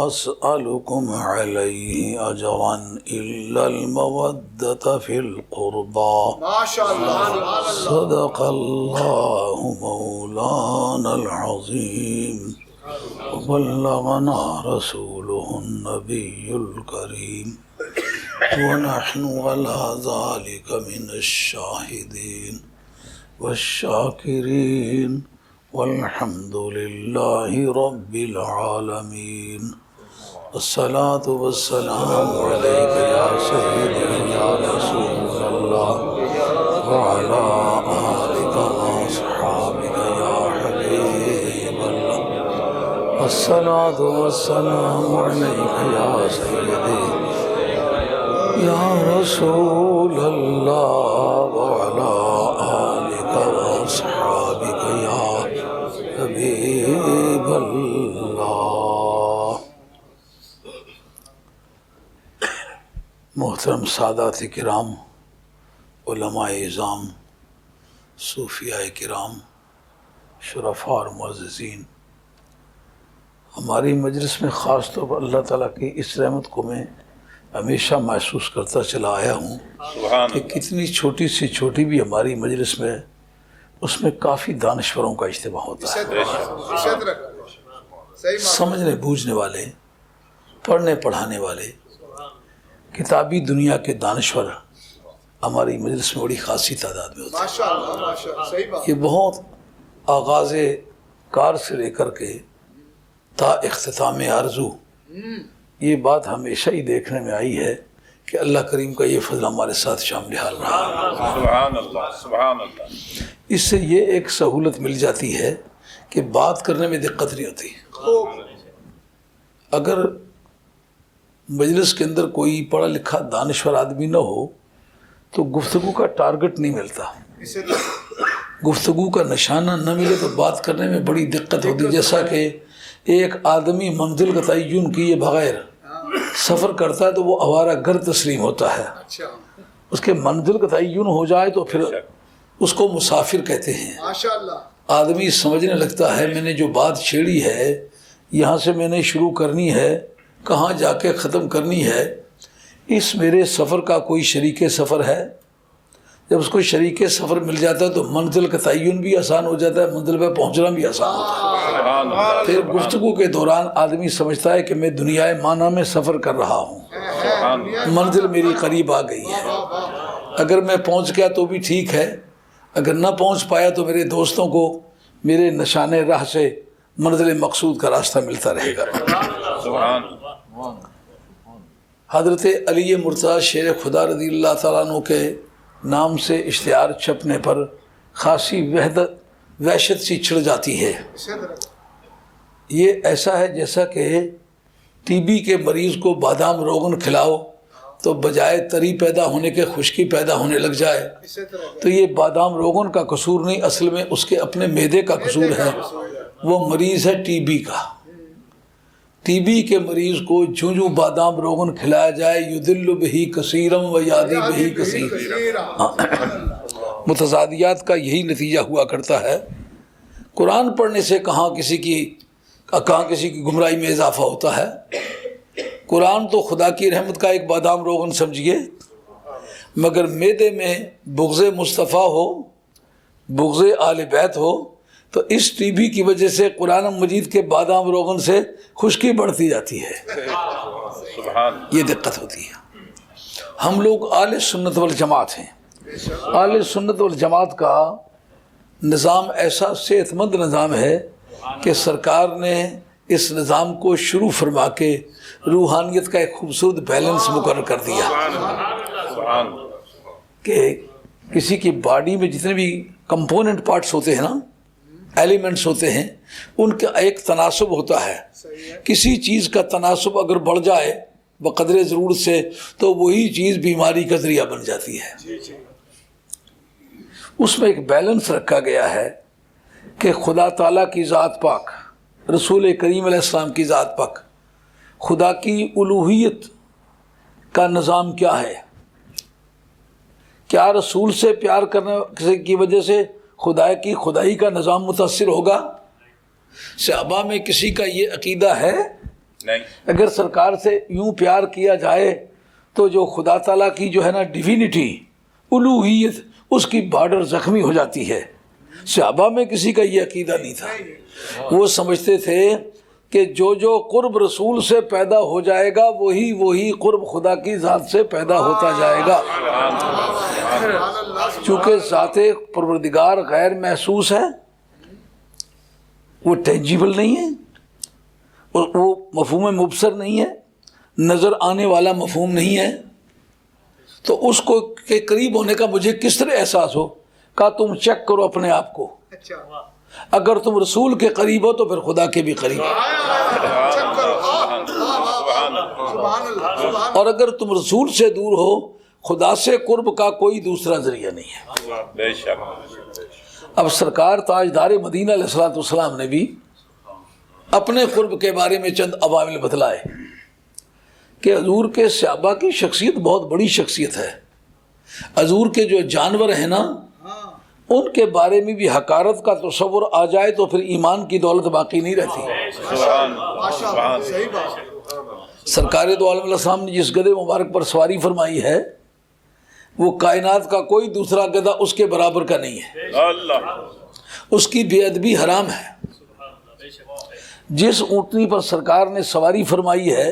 أسألكم عليه أجرا إلا المودة في القربى ما شاء الله صدق الله مولانا العظيم وبلغنا رسوله النبي الكريم ونحن على ذلك من الشاهدين والشاكرين والحمد لله رب العالمين الصلاة والسلام عليك يا سيدي يا رسول الله وعلى آلك وأصحابك يا حبيب الله الصلاة والسلام عليك يا سيدي يا رسول الله وعلى آلك وأصحابك يا حبيب اللہ۔ محترم سادات کرام، علماء اعظام، صوفیاء کرام، شرفاء اور معززین، ہماری مجلس میں خاص طور پر اللہ تعالیٰ کی اس رحمت کو میں ہمیشہ محسوس کرتا چلا آیا ہوں کہ کتنی چھوٹی سے چھوٹی بھی ہماری مجلس میں اس میں کافی دانشوروں کا اجتماع ہوتا ہے، سمجھنے بوجھنے والے، پڑھنے پڑھانے والے، کتابی دنیا کے دانشور ہماری مجلس میں بڑی خاصی تعداد میں ہوتے ہیں۔ یہ بہت آغاز کار سے لے کر کے تا اختتام آرزو یہ بات ہمیشہ ہی دیکھنے میں آئی ہے کہ اللہ کریم کا یہ فضل ہمارے ساتھ شامل حال رہا۔ سبحان اللہ سبحان اللہ۔ اس سے یہ ایک سہولت مل جاتی ہے کہ بات کرنے میں دقت نہیں ہوتی۔ اگر مجلس کے اندر کوئی پڑھا لکھا دانشور آدمی نہ ہو تو گفتگو کا ٹارگٹ نہیں ملتا، گفتگو کا نشانہ نہ ملے تو بات کرنے میں بڑی دقت ہوتی، جیسا کہ ایک آدمی منزل کا تعین کیے بغیر سفر کرتا ہے تو وہ آوارہ گر تسلیم ہوتا ہے، اس کے منزل کا تعین ہو جائے تو پھر اس کو مسافر کہتے ہیں۔ آدمی سمجھنے لگتا ہے میں نے جو بات چھیڑی ہے یہاں سے میں نے شروع کرنی ہے، کہاں جا کے ختم کرنی ہے، اس میرے سفر کا کوئی شریک سفر ہے۔ جب اس کو شریک سفر مل جاتا ہے تو منزل کا تعین بھی آسان ہو جاتا ہے، منزل پہ پہنچنا بھی آسان ہوتا ہے۔ پھر گفتگو کے دوران آدمی سمجھتا ہے کہ میں دنیا معنی میں سفر کر رہا ہوں، منزل میری قریب آ گئی ہے۔ اگر میں پہنچ گیا تو بھی ٹھیک ہے، اگر نہ پہنچ پایا تو میرے دوستوں کو میرے نشان راہ سے منزل مقصود کا راستہ ملتا رہے گا۔ حضرت علی مرتضیٰ شیر خدا رضی اللہ تعالیٰ عنہ کے نام سے اشتہار چھپنے پر خاصی وحشت سی چھڑ جاتی ہے۔ یہ ایسا ہے جیسا کہ ٹی بی کے مریض کو بادام روغن کھلاؤ تو بجائے تری پیدا ہونے کے خشکی پیدا ہونے لگ جائے، تو یہ بادام روغن کا قصور نہیں، اصل میں اس کے اپنے معدے کا قصور ہے، وہ مریض ہے ٹی بی کا۔ ٹی بی کے مریض کو جوں جوں بادام روغن کھلایا جائے یدل بہی کثیرم و یادی بہی کثیر، متضادیات کا یہی نتیجہ ہوا کرتا ہے۔ قرآن پڑھنے سے کہاں کسی کی گمراہی میں اضافہ ہوتا ہے؟ قرآن تو خدا کی رحمت کا ایک بادام روغن سمجھیے، مگر معدے میں بغض مصطفیٰ ہو، بغض آل بیت ہو تو اس ٹی بی کی وجہ سے قرآن مجید کے بادام روغن سے خشکی بڑھتی جاتی ہے، یہ دقت ہوتی ہے۔ ہم لوگ اہل سنت والجماعت ہیں، اہل سنت والجماعت کا نظام ایسا صحت مند نظام ہے کہ سرکار نے اس نظام کو شروع فرما کے روحانیت کا ایک خوبصورت بیلنس مقرر کر دیا کہ کسی کی باڈی میں جتنے بھی کمپوننٹ پارٹس ہوتے ہیں نا، ایلیمنٹس ہوتے ہیں، ان کا ایک تناسب ہوتا ہے۔ کسی چیز کا تناسب اگر بڑھ جائے بقدر ضرورت سے تو وہی چیز بیماری کا ذریعہ بن جاتی ہے۔ اس میں ایک بیلنس رکھا گیا ہے کہ خدا تعالیٰ کی ذات پاک، رسول کریم علیہ السلام کی ذات پاک، خدا کی الوہیت کا نظام کیا ہے؟ کیا رسول سے پیار کرنے کی وجہ سے خدا کی خدائی کا نظام متاثر ہوگا؟ صحابہ میں کسی کا یہ عقیدہ ہے نہیں اگر سرکار سے یوں پیار کیا جائے تو جو خدا تعالیٰ کی جو ہے نا ڈیوینٹی، الوہیت، اس کی بارڈر زخمی ہو جاتی ہے۔ صحابہ میں کسی کا یہ عقیدہ نہیں تھا، وہ سمجھتے تھے کہ جو قرب رسول سے پیدا ہو جائے گا وہی قرب خدا کی ذات سے پیدا ہوتا جائے گا۔ چونکہ ذات پروردگار غیر محسوس ہے، وہ ٹینجیبل نہیں ہے، وہ مفہوم مبصر نہیں ہے، نظر آنے والا مفہوم نہیں ہے، تو اس کو کے قریب ہونے کا مجھے کس طرح احساس ہو؟ کہا تم چیک کرو اپنے آپ کو، اگر تم رسول کے قریب ہو تو پھر خدا کے بھی قریب ہو، اور اگر تم رسول سے دور ہو خدا سے قرب کا کوئی دوسرا ذریعہ نہیں ہے۔ بے شک۔ اب سرکار تاجدار مدینہ علیہ الصلوۃ والسلام نے بھی اپنے قرب کے بارے میں چند عوامل بتلائے کہ حضور کے صحابہ کی شخصیت بہت بڑی شخصیت ہے، حضور کے جو جانور ہیں نا ان کے بارے میں بھی حقارت کا تصور آ جائے تو پھر ایمان کی دولت باقی نہیں رہتی۔ سرکار دو عالم علیہ السلام نے جس گدھے مبارک پر سواری فرمائی ہے وہ کائنات کا کوئی دوسرا گدھا اس کے برابر کا نہیں ہے، اس کی بے ادبی حرام ہے۔ جس اونٹنی پر سرکار نے سواری فرمائی ہے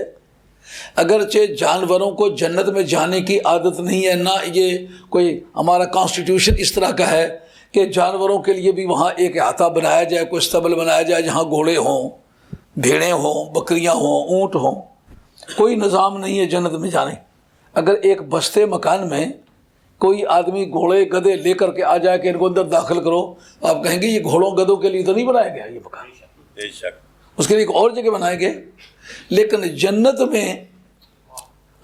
اگرچہ جانوروں کو جنت میں جانے کی عادت نہیں ہے، نہ یہ کوئی ہمارا کانسٹیٹیوشن اس طرح کا ہے کہ جانوروں کے لیے بھی وہاں ایک احاطہ بنایا جائے، کوئی استبل بنایا جائے جہاں گھوڑے ہوں، بھیڑیں ہوں، بکریاں ہوں، اونٹ ہوں، کوئی نظام نہیں ہے جنت میں جانے۔ اگر ایک بستے مکان میں کوئی آدمی گھوڑے گدھے لے کر کے آ جائے کہ ان کو اندر داخل کرو، آپ کہیں گے یہ گھوڑوں گدھوں کے لیے تو نہیں بنایا گیا یہ مکان، بے شک۔ اس کے لیے ایک اور جگہ بنائے گئے۔ لیکن جنت میں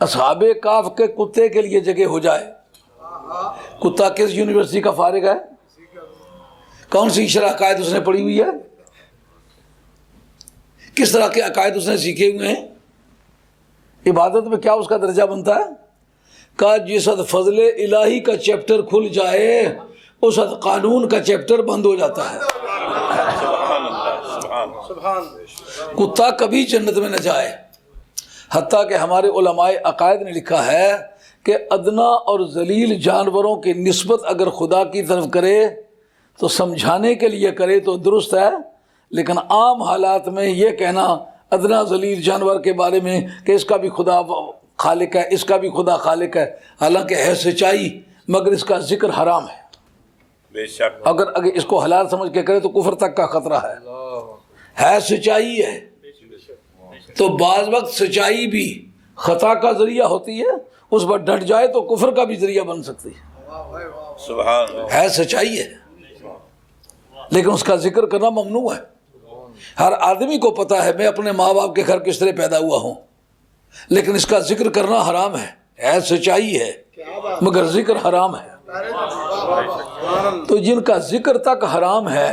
اصحاب کاف کے کتے کے لیے جگہ ہو جائے، کتا کس یونیورسٹی کا فارغ ہے؟ کون سی شرح عقائد اس نے پڑھی ہوئی ہے؟ کس طرح کے عقائد اس نے سیکھے ہوئے ہیں؟ عبادت میں کیا اس کا درجہ بنتا ہے؟ کہ جس وقت فضل الہی کا چیپٹر کھل جائے اس وقت قانون کا چیپٹر بند ہو جاتا ہے۔ کتا کبھی جنت میں نہ جائے، حتیٰ کہ ہمارے علماء عقائد نے لکھا ہے کہ ادنا اور ذلیل جانوروں کی نسبت اگر خدا کی طرف کرے تو سمجھانے کے لیے کرے تو درست ہے، لیکن عام حالات میں یہ کہنا ادنا ذلیل جانور کے بارے میں کہ اس کا بھی خدا خالق ہے، اس کا بھی خدا خالق ہے، حالانکہ ہے سچائی مگر اس کا ذکر حرام ہے۔ بے شک۔ اگر اس کو حلال سمجھ کے کرے تو کفر تک کا خطرہ ہے سچائی ہے، تو بعض وقت سچائی بھی خطا کا ذریعہ ہوتی ہے، اس پر ڈٹ جائے تو کفر کا بھی ذریعہ بن سکتی ہے۔ سبحان اللہ۔ ہے سچائی ہے لیکن اس کا ذکر کرنا ممنوع ہے۔ ہر آدمی کو پتا ہے میں اپنے ماں باپ کے گھر کس طرح پیدا ہوا ہوں، لیکن اس کا ذکر کرنا حرام ہے سچائی ہے مگر ذکر حرام ہے۔ تو جن کا ذکر تک حرام ہے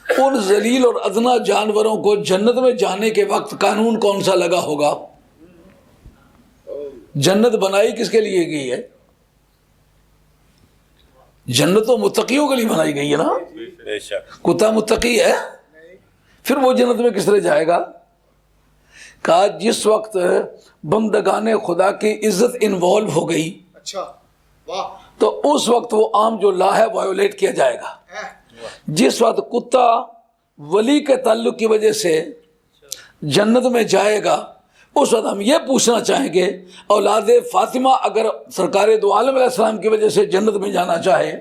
ان ذلیل اور ادنا جانوروں کو جنت میں جانے کے وقت قانون کون سا لگا ہوگا؟ جنت بنائی کس کے لیے گئی ہے؟ جنت تو متقیوں کے لیے بنائی گئی ہے نا۔ بے شک۔ کتا متقی ہے، پھر وہ جنت میں کس طرح جائے گا؟ کہا جس وقت بندگان خدا کی عزت انوالو ہو گئی تو اس وقت وہ عام جو لا ہے وائیولیٹ کیا جائے گا۔ جس وقت کتا ولی کے تعلق کی وجہ سے جنت میں جائے گا اس وقت ہم یہ پوچھنا چاہیں گے اولاد فاطمہ اگر سرکار دو عالم علیہ السلام کی وجہ سے جنت میں جانا چاہے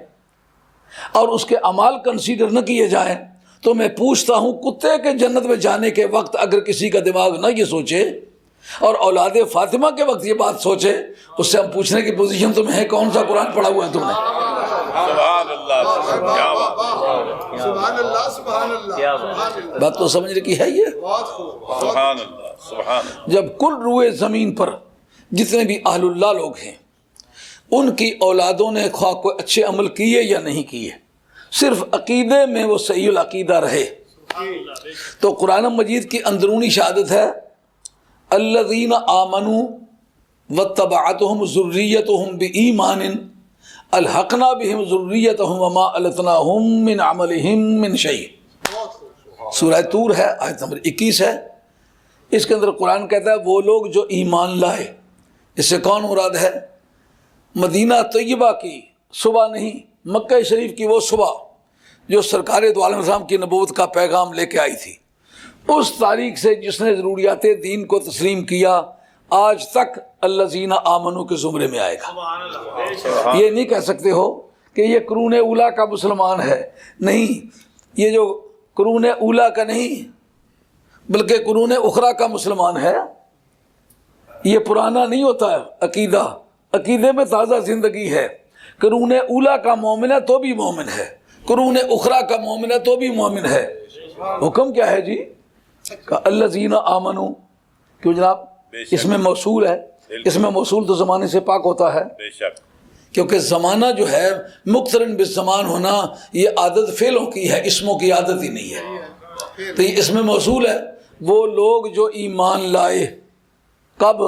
اور اس کے اعمال کنسیڈر نہ کیے جائیں تو میں پوچھتا ہوں کتے کے جنت میں جانے کے وقت اگر کسی کا دماغ نہ یہ سوچے اور اولاد فاطمہ کے وقت یہ بات سوچے، اس سے ہم پوچھنے کی پوزیشن تمہیں ہے کون سا قرآن پڑھا ہوا ہے تم نے؟ سبحان اللہ۔ سبحان اللہ، سبحان اللہ۔ بات تو سمجھنے کی ہے یہ۔ سبحان اللہ، سبحان اللہ۔ جب کل روئے زمین پر جتنے بھی اہل اللہ لوگ ہیں ان کی اولادوں نے خواہ کوئی اچھے عمل کیے یا نہیں کیے، صرف عقیدے میں وہ صحیح العقیدہ رہے تو قرآن مجید کی اندرونی شہادت ہے الذین آمنوا واتبعتهم ذریتهم بایمان الحقنا بهم ذریتهم وما التناهم من عملهم من شیء۔ سورہ طور ہے، آیت نمبر 21 ہے اس کے اندر قرآن کہتا ہے وہ لوگ جو ایمان لائے، اس سے کون مراد ہے؟ مدینہ طیبہ کی صبح نہیں، مکہ شریف کی وہ صبح جو سرکار دو عالم السلام کی نبوت کا پیغام لے کے آئی تھی، اس تاریخ سے جس نے ضروریات دین کو تسلیم کیا آج تک الذین آمنو کے زمرے میں آئے گا۔ یہ نہیں کہہ سکتے ہو کہ یہ قرون اولا کا مسلمان ہے، نہیں، یہ جو قرون اولا کا نہیں بلکہ قرون اخری کا مسلمان ہے۔ یہ پرانا نہیں ہوتا ہے عقیدہ، عقیدے میں تازہ زندگی ہے۔ قرون اولا کا مومن ہے تو بھی مومن ہے، قرون اخری کا مومن ہے تو بھی مومن ہے۔ حکم کیا ہے جی؟ کہ الذین آمنو، کیوں جناب؟ اس میں موصول ہے، اس میں موصول تو زمانے سے پاک ہوتا ہے، بے شک، کیونکہ زمانہ جو ہے مقترن بالزمان ہونا یہ عادت فعلوں کی ہے، اسموں کی عادت ہی نہیں ہے۔ تو یہ اس میں موصول ہے، وہ لوگ جو ایمان لائے، کب؟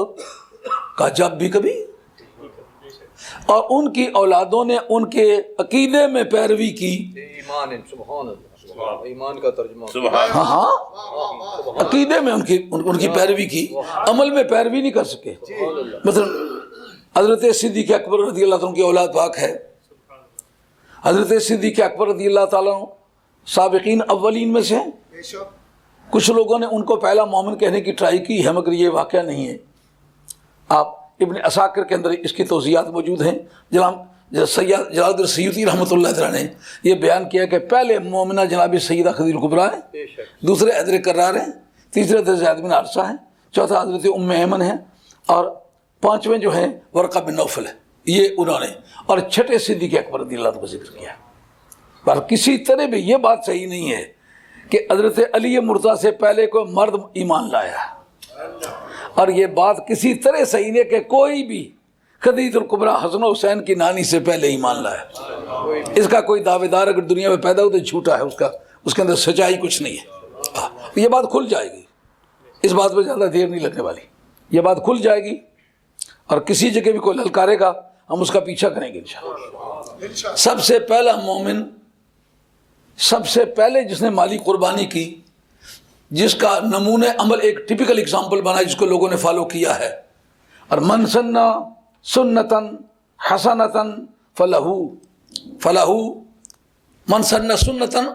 کہ جب بھی کبھی، اور ان کی اولادوں نے ان کے عقیدے میں پیروی کی۔ ایمان ہے، سبحان اللہ، ایمان کا ترجمہ سبحان ہاں ہاں، عقیدے میں ان کی پیروی کی، عمل میں پیروی نہیں کر سکے۔ مثلا حضرت صدیق اکبر رضی اللہ عنہ کی اولاد پاک ہے، حضرت صدیق اکبر رضی اللہ تعالیٰ عنہ سابقین اولین میں سے ہیں۔ کچھ لوگوں نے ان کو پہلا مومن کہنے کی ٹرائی کی ہے مگر یہ واقعہ نہیں ہے۔ آپ ابن عساکر کے اندر اس کی توضیحات موجود ہیں۔ سید جلال الدین سیوطی رحمۃ اللہ تعالیٰ نے یہ بیان کیا کہ پہلے مومنہ جناب سیدہ خدیجہ کبریٰ ہیں، دوسرے حضرت کرار ہیں، تیسرے حضرت زید بن حارثہ ہیں، چوتھا حضرت ام ایمن ہیں، اور پانچویں جو ہیں ورقہ بن نوفل ہے، یہ انہوں نے، اور چھٹے صدیق اکبر رضی اللہ عنہ کا ذکر کیا۔ پر کسی طرح بھی یہ بات صحیح نہیں ہے کہ حضرت علی مرتضیٰ سے پہلے کوئی مرد ایمان لایا، اور یہ بات کسی طرح صحیح نہیں کہ کوئی بھی خدیجہ الکبریٰ حسن و حسین کی نانی سے پہلے ایمان لایا۔ اس کا کوئی دعوے دار اگر دنیا میں پیدا ہو تو جھوٹا ہے، اس کے اندر سچائی کچھ نہیں ہے۔ یہ بات کھل جائے گی، اس بات پہ زیادہ دیر نہیں لگنے والی، یہ بات کھل جائے گی، اور کسی جگہ بھی کوئی للکارے گا ہم اس کا پیچھا کریں گے انشاءاللہ۔ سب سے پہلا مومن، سب سے پہلے جس نے مالی قربانی کی، جس کا نمونہ عمل ایک ٹپیکل اگزامپل بنا جس کو لوگوں نے فالو کیا ہے، اور من سنہ سنتن حسنتن فلہ من سنہ سنتن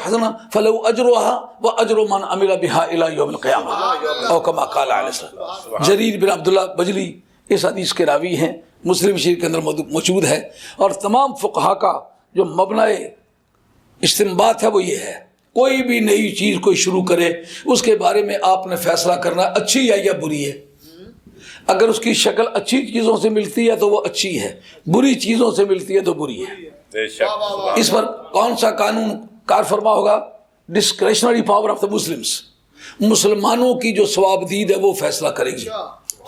حسنہ فلہ اجرہا و اجر من عمل بہا الی یوم القیامہ، او کما قال علیہ السلام۔ جریر بن عبداللہ بجلی اس حدیث کے راوی ہیں، مسلم شریف کے اندر موجود ہے، اور تمام فقہا کا جو مبنی استنباط ہے وہ یہ ہے، کوئی بھی نئی چیز کوئی شروع کرے اس کے بارے میں آپ نے فیصلہ کرنا اچھی ہے یا بری ہے۔ اگر اس کی شکل اچھی چیزوں سے ملتی ہے تو وہ اچھی ہے، بری چیزوں سے ملتی ہے تو بری ہے۔ بے شک، اس پر کون سا قانون کار فرما ہوگا؟ Discretionary power of the Muslims, مسلمانوں کی جو ثواب دید ہے وہ فیصلہ کرے گی۔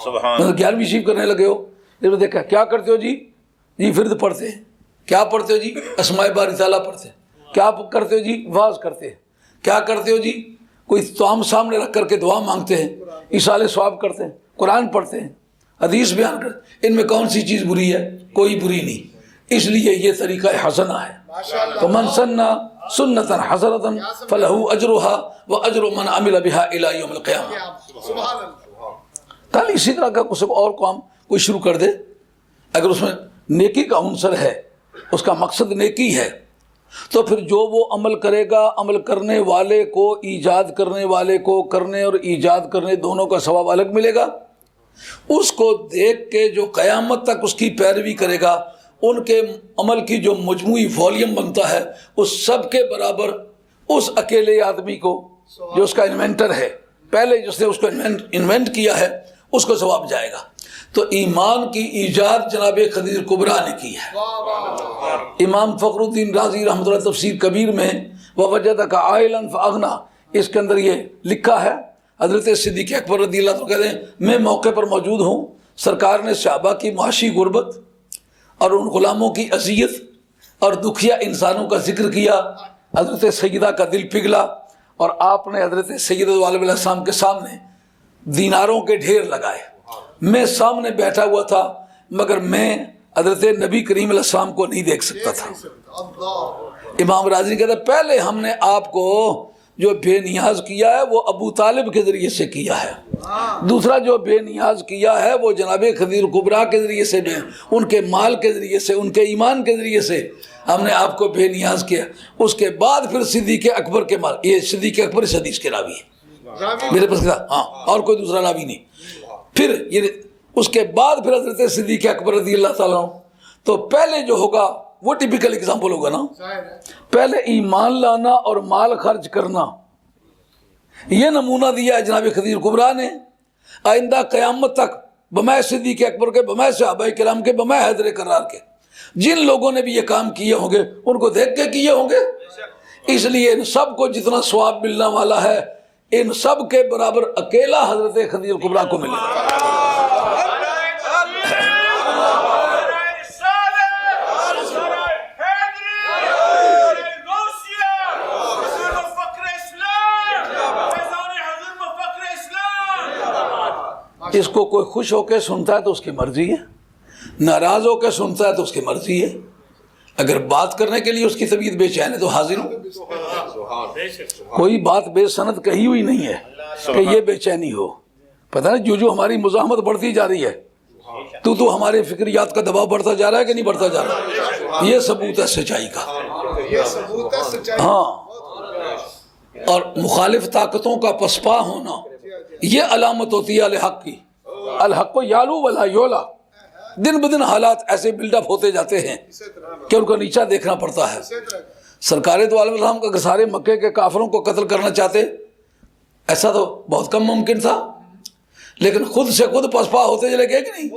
سبحان مطلب 11ویں شیف کرنے لگے ہو، اس میں دیکھا کیا کرتے ہو جی فرد پڑھتے ہیں، کیا پڑھتے ہو جی اسماء باری تعالیٰ پڑھتے ہیں، کیا کرتے ہو جی واز کرتے ہیں، کیا کرتے ہو جی کوئی توام سامنے رکھ کر کے دعا مانگتے ہیں، ایصال ثواب کرتے ہیں، قرآن پڑھتے ہیں، حدیث بیان کرتے ہیں۔ ان میں کون سی چیز بری ہے؟ کوئی بری نہیں، اس لیے یہ طریقہ حسنہ ہے۔ تو من سنہ سنتن حسنتن فلہ اجرہا و اجر من عمل بہا الی یوم القیامہ۔ کل اسی طرح کا کچھ اور کام کوئی شروع کر دے، اگر اس میں نیکی کا عنصر ہے، اس کا مقصد نیکی ہے، تو پھر جو وہ عمل کرے گا، عمل کرنے والے کو، ایجاد کرنے والے کو، کرنے اور ایجاد کرنے دونوں کا ثواب الگ ملے گا۔ اس کو دیکھ کے جو قیامت تک اس کی پیروی کرے گا، ان کے عمل کی جو مجموعی والیوم بنتا ہے اس سب کے برابر اس اکیلے آدمی کو جو اس کا انوینٹر ہے، پہلے جس نے اس کو انوینٹ کیا ہے، اس کو ثواب جائے گا۔ تو ایمان کی ایجاد جناب خدیجہ کبریٰ نے کی ہے۔ امام فخر الدین رازی رحمۃ اللہ تفسیر کبیر میں وَوَجَدَكَ عَائِلًا فَأَغْنَىٰ، اس کے اندر یہ لکھا ہے، حضرت صدیق اکبر رضی اللہ عنہ کہتے ہیں میں موقع پر موجود ہوں، سرکار نے صحابہ کی معاشی غربت اور ان غلاموں کی اذیت اور دکھیا انسانوں کا ذکر کیا، حضرت سیدہ کا دل پگھلا، اور آپ نے حضرت سید علیہ السلام کے سامنے دیناروں کے ڈھیر لگائے۔ میں سامنے بیٹھا ہوا تھا مگر میں حضرت نبی کریم علیہ السلام کو نہیں دیکھ سکتا تھا۔ امام راضی کہتا ہے پہلے ہم نے آپ کو جو بے نیاز کیا ہے وہ ابو طالب کے ذریعے سے کیا ہے، دوسرا جو بے نیاز کیا ہے وہ جناب خدیجہ کبریٰ کے ذریعے سے، ان کے مال کے ذریعے سے، ان کے ایمان کے ذریعے سے ہم نے آپ کو بے نیاز کیا۔ اس کے بعد پھر صدیق اکبر کے مال، یہ صدیق اکبر اس حدیث کے راوی ہے میرے پاس، ہاں اور کوئی دوسرا راوی نہیں۔ پھر یہ اس کے بعد پھر حضرت صدیق اکبر رضی اللہ تعالیٰ عنہ، تو پہلے جو ہوگا وہ ٹپیکل اگزامپل ہوگا نا، پہلے ایمان لانا اور مال خرچ کرنا، یہ نمونہ دیا ہے جناب خدیجہ کبریٰ نے۔ آئندہ قیامت تک بمائے صدیق اکبر کے، بمائے صحابہ کرام کے، بمائے حیدر کرار کے، جن لوگوں نے بھی یہ کام کیے ہوں گے ان کو دیکھ کے کیے ہوں گے، اس لیے ان سب کو جتنا ثواب ملنے والا ہے ان سب کے برابر اکیلا حضرت خدیجہ کبریٰ کو ملے گا۔ اس کو کوئی خوش ہو کے سنتا ہے تو اس کی مرضی ہے، ناراض ہو کے سنتا ہے تو اس کی مرضی ہے۔ اگر بات کرنے کے لیے اس کی طبیعت بے چین ہے تو حاضر ہو۔ کوئی بات بے سند کہی ہوئی نہیں ہے کہ یہ بے چینی ہو، پتہ نہیں جو ہماری مزاحمت بڑھتی جا رہی ہے، تو ہمارے فکریات کا دباؤ بڑھتا جا رہا ہے کہ نہیں بڑھتا جا رہا، یہ ثبوت ہے سچائی کا۔ ہاں، اور مخالف طاقتوں کا پسپا ہونا یہ علامت ہوتی ہے الحق کی۔ الحق کو یالو ولا یولا، دن بدن حالات ایسے بلڈ اپ ہوتے جاتے ہیں کہ ان کو نیچا دیکھنا پڑتا ہے۔ سرکار دو عالم السلام کا سارے مکے کے کافروں کو قتل کرنا چاہتے، ایسا تو بہت کم ممکن تھا، لیکن خود سے خود پسپا ہوتے چلے گئے کہ نہیں؟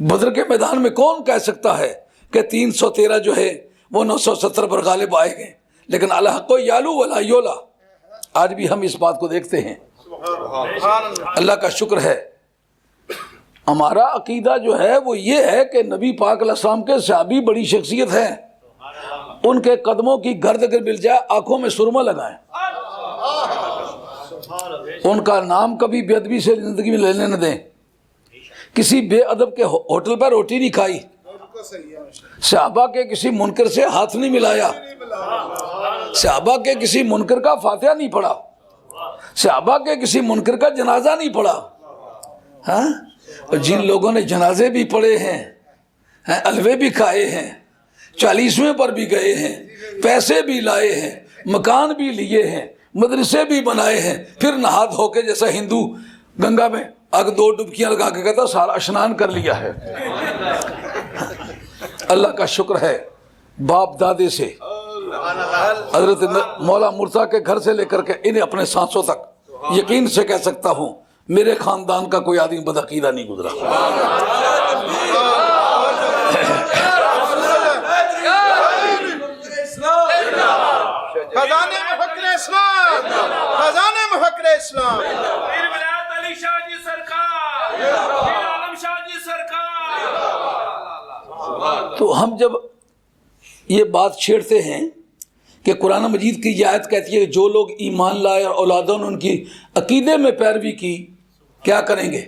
بدر کے میدان میں کون کہہ سکتا ہے کہ 313 جو ہے وہ 970 پر غالب آئے گئے، لیکن الحق کو یالو ولا یولا، آج بھی ہم اس بات کو دیکھتے ہیں۔ اللہ کا شکر ہے، ہمارا عقیدہ جو ہے وہ یہ ہے کہ نبی پاک علیہ السلام کے صحابی بڑی شخصیت ہیں، ان کے قدموں کی گرد اگر مل جائے آنکھوں میں سرما لگائیں، ان کا نام کبھی بے ادبی سے زندگی میں لینے نہ دیں، کسی بے ادب کے ہوٹل پر روٹی نہیں کھائی، صحابہ کے کسی منکر سے ہاتھ نہیں ملایا، صحابہ کے کسی منکر کا فاتحہ نہیں پڑھا، صحابہ کے کسی منکر کا جنازہ نہیں پڑھا۔ ہاں، اور جن لوگوں نے جنازے بھی پڑھے ہیں، الوے بھی کھائے ہیں، 40ویں پر بھی گئے ہیں، پیسے بھی لائے ہیں، مکان بھی لیے ہیں، مدرسے بھی بنائے ہیں، پھر نہا دھو کے جیسا ہندو گنگا میں 2 ڈبکیاں لگا کے کہتا سارا اشنان کر لیا ہے۔ اللہ کا شکر ہے، باپ دادے سے حضرت مولا مرتضیٰ کے گھر سے لے کر کے انہیں اپنے سانسوں تک یقین سے کہہ سکتا ہوں میرے خاندان کا کوئی آدمی بدعقیدہ نہیں گزرا۔ خزانے مفکر اسلام، خزانے مفکر اسلام، پیر ولایت علی شاہ جی سرکار، پیر عالم شاہ جی سرکار۔ تو ہم جب یہ بات چھیڑتے ہیں کہ قرآن مجید کی یہ آیت کہتی ہے کہ جو لوگ ایمان لائے اور اولادوں نے ان کی عقیدے میں پیروی کی کیا کریں گے،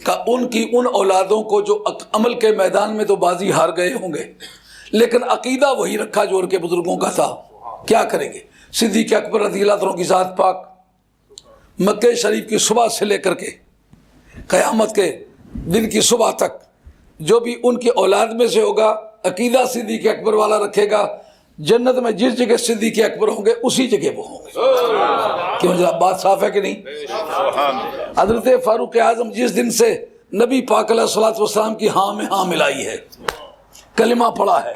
کہ ان کی ان اولادوں کو جو عمل کے میدان میں تو بازی ہار گئے ہوں گے لیکن عقیدہ وہی رکھا جو ان کے بزرگوں کا تھا، کیا کریں گے؟ صدیق اکبر رضی اللہ عنہ کی ذات پاک مکہ شریف کی صبح سے لے کر کے قیامت کے دن کی صبح تک جو بھی ان کی اولاد میں سے ہوگا عقیدہ صدیق اکبر والا رکھے گا، جنت میں جس جگہ صدیق اکبر ہوں گے اسی جگہ وہ ہوں گے۔ کیوں جناب، بات صاف ہے کہ نہیں؟ حضرت فاروق اعظم جس دن سے نبی پاک علیہ الصلوۃ والسلام کی ہاں میں ہاں ملائی ہے، کلمہ پڑھا ہے،